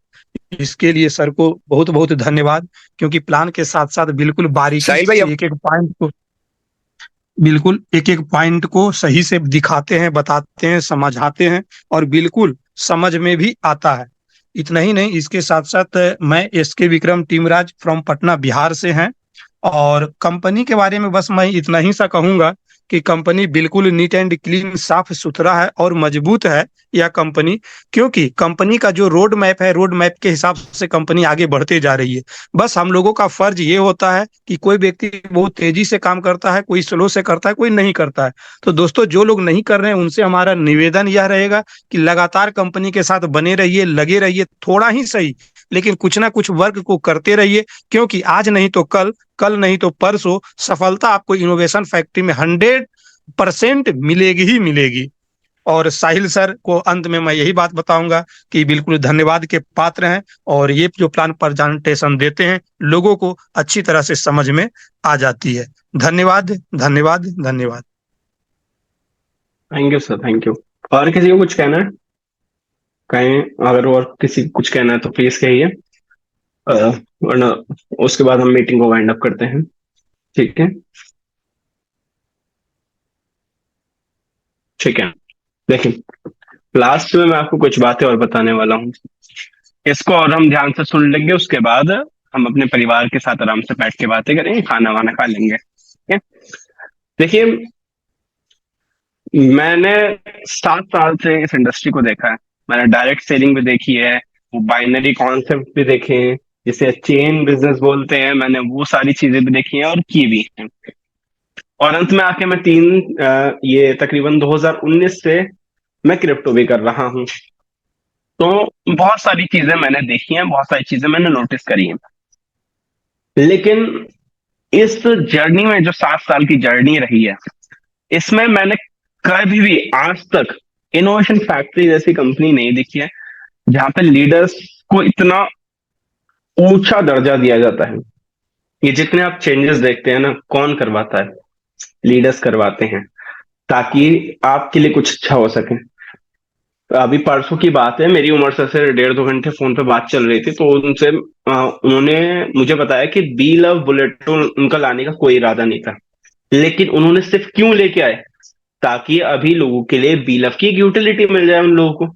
इसके लिए सर को बहुत बहुत धन्यवाद, क्योंकि प्लान के साथ साथ बिल्कुल बारीकी साहिल भाई, से एक एक पॉइंट को, बिल्कुल एक एक पॉइंट को सही से दिखाते हैं, बताते हैं, समझाते हैं, और बिल्कुल समझ में भी आता है। इतना ही नहीं, इसके साथ साथ मैं एसके विक्रम टीमराज फ्रॉम पटना बिहार से हैं। और कंपनी के बारे में बस मैं इतना ही सा कहूंगा कि कंपनी बिल्कुल नीट एंड क्लीन, साफ सुथरा है और मजबूत है यह कंपनी। क्योंकि कंपनी का जो रोड मैप है, रोड मैप के हिसाब से कंपनी आगे बढ़ते जा रही है। बस हम लोगों का फर्ज ये होता है कि कोई व्यक्ति बहुत तेजी से काम करता है, कोई स्लो से करता है, कोई नहीं करता है। तो दोस्तों, जो लोग नहीं कर रहे हैं उनसे हमारा निवेदन यह रहेगा कि लगातार कंपनी के साथ बने रहिए, लगे रहिए, थोड़ा ही सही लेकिन कुछ ना कुछ वर्क को करते रहिए। क्योंकि आज नहीं तो कल, कल नहीं तो परसों सफलता आपको इनोवेशन फैक्ट्री में 100% मिलेगी ही मिलेगी। और साहिल सर को अंत में मैं यही बात बताऊंगा कि बिल्कुल धन्यवाद के पात्र हैं, और ये जो प्लान प्रेजेंटेशन देते हैं लोगों को अच्छी तरह से समझ में आ जाती है। धन्यवाद, धन्यवाद, धन्यवाद। Thank you sir, thank you. और किसी को कुछ कहना है? कहें, अगर और किसी को कुछ कहना है तो प्लीज कहिए। वरना उसके बाद हम मीटिंग को वाइंड अप करते हैं। ठीक है, ठीक है। देखिए, लास्ट में मैं आपको कुछ बातें और बताने वाला हूँ। इसको और हम ध्यान से सुन लेंगे, उसके बाद हम अपने परिवार के साथ आराम से बैठ के बातें करेंगे, खाना वाना खा लेंगे। ठीक है? देखिए, मैंने 7 साल से इस इंडस्ट्री को देखा है। मैंने डायरेक्ट सेलिंग भी देखी है, वो बाइनरी कॉन्सेप्ट भी देखे हैं, जिसे चेन बिजनेस बोलते हैं। मैंने वो सारी चीजें भी देखी हैं और की भी हैं। और अंत में आके मैं ये तकरीबन 2019 से मैं क्रिप्टो भी कर रहा हूँ। तो बहुत सारी चीजें मैंने देखी हैं, बहुत सारी चीजें मैंने नोटिस करी हैं। लेकिन इस जर्नी में, जो 7 साल की जर्नी रही है, इसमें मैंने कभी भी आज तक इनोवेशन फैक्ट्री जैसी कंपनी नहीं देखी है जहां पे लीडर्स को इतना ऊंचा दर्जा दिया जाता है। ये जितने आप चेंजेस देखते हैं ना, कौन करवाता है? लीडर्स करवाते हैं, ताकि आपके लिए कुछ अच्छा हो सके। अभी परसों की बात है, मेरी उमर से 1.5-2 घंटे फोन पे बात चल रही थी, तो उन्होंने मुझे बताया कि बी लव बुलेट उनका लाने का कोई इरादा नहीं था। लेकिन उन्होंने सिर्फ क्यों लेके आए? ताकि अभी लोगों के लिए बी लव की एक यूटिलिटी मिल जाए उन लोगों को।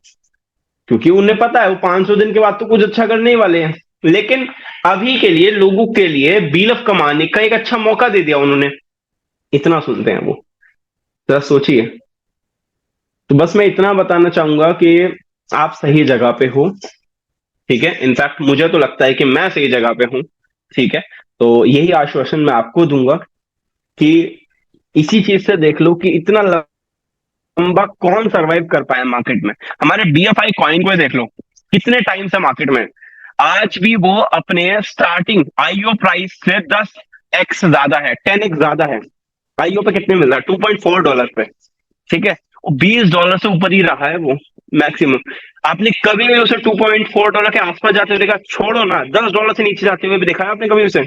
क्योंकि उन्हें पता है वो 500 दिन के बाद तो कुछ अच्छा करने ही वाले हैं। लेकिन अभी के लिए, लोगों के लिए बी लव कमाने का एक अच्छा मौका दे दिया उन्होंने। इतना सुनते हैं वो, जरा सोचिए। तो बस मैं इतना बताना चाहूंगा कि आप सही जगह पे हो। ठीक है, इनफैक्ट मुझे तो लगता है कि मैं सही जगह पे हूँ। ठीक है, तो यही आश्वासन मैं आपको दूंगा कि इसी चीज से देख लो कि इतना लंबा कौन सरवाइव कर पाया मार्केट में। हमारे बीएफआई कॉइन को ही देख लो, कितने टाइम से मार्केट में। आज भी वो अपने स्टार्टिंग आईओ प्राइस से 10x ज्यादा है, 10x ज्यादा है। आईओ पे कितने मिल रहा है? $2.4 पे। ठीक है, वो $20 से ऊपर ही रहा है वो मैक्सिमम। आपने कभी भी उसे $2.4 के आसपास जाते हुए देखा? छोड़ो ना, $10 से नीचे जाते हुए भी देखा है आपने कभी उसे?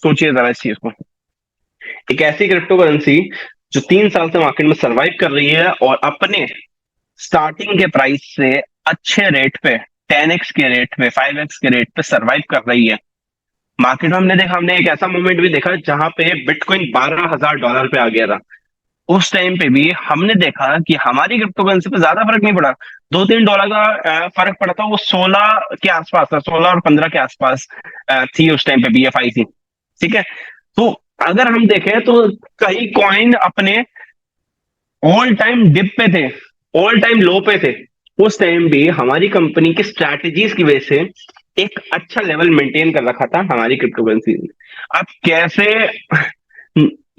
सोचिए जरा इस चीज को। एक ऐसी क्रिप्टो करेंसी जो 3 साल से मार्केट में सरवाइव कर रही है और अपने स्टार्टिंग के प्राइस से अच्छे रेट पे, 10x के रेट पे, 5x के रेट पे सरवाइव कर रही है मार्केट में। हमने एक ऐसा मोमेंट भी देखा जहां पे बिटकॉइन $12,000 पे आ गया था। उस टाइम पे भी हमने देखा कि हमारी क्रिप्टो करेंसी पे ज्यादा फर्क नहीं पड़ा, $2-3 का फर्क पड़ा था। वो 16 के आसपास था, 16 और 15 के आसपास थी उस टाइम पे बीएफआई थी। ठीक है, तो अगर हम देखें तो कई कॉइन अपने ऑल टाइम डिप पे थे, ऑल टाइम लो पे थे। उस टाइम भी हमारी कंपनी की स्ट्रैटेजीज की वजह से एक अच्छा लेवल मेंटेन कर रखा था हमारी क्रिप्टो करेंसी ने। आप कैसे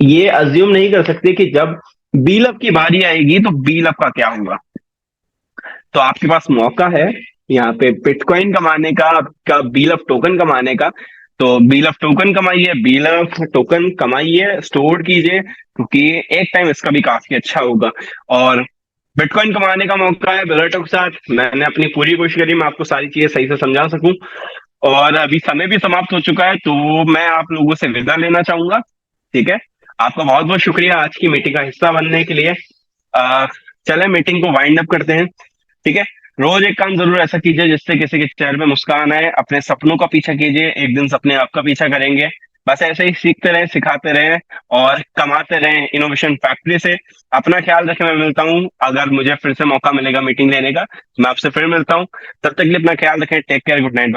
ये अज्यूम नहीं कर सकते कि जब बीलअप की बारी आएगी तो बीलअप का क्या होगा? तो आपके पास मौका है यहाँ पे बिटकॉइन कमाने का बीलअप टोकन कमाने का। तो बीलअप टोकन कमाइए, बीलअप टोकन कमाइए, स्टोर कीजिए, क्योंकि एक टाइम इसका भी काफी अच्छा होगा। और बिटकॉइन कमाने का मौका है बुलेटो के साथ। मैंने अपनी पूरी कोशिश करी मैं आपको सारी चीजें सही से समझा सकूं, और अभी समय भी समाप्त हो चुका है, तो मैं आप लोगों से विदा लेना चाहूंगा। ठीक है, आपका बहुत बहुत शुक्रिया आज की मीटिंग का हिस्सा बनने के लिए। अ, चले मीटिंग को वाइंड अप करते हैं। ठीक है, रोज एक काम जरूर ऐसा कीजिए जिससे किसी के चेहरे पे मुस्कान आए। अपने सपनों का पीछा कीजिए, एक दिन सपने आपका पीछा करेंगे। बस ऐसे ही सीखते रहें, सिखाते रहें और कमाते रहें इनोवेशन फैक्ट्री से। अपना ख्याल रखें, मैं मिलता हूँ अगर मुझे फिर से मौका मिलेगा मीटिंग लेने का, मैं आपसे फिर मिलता हूँ। तब तक के लिए अपना ख्याल रखें। Take care, good night.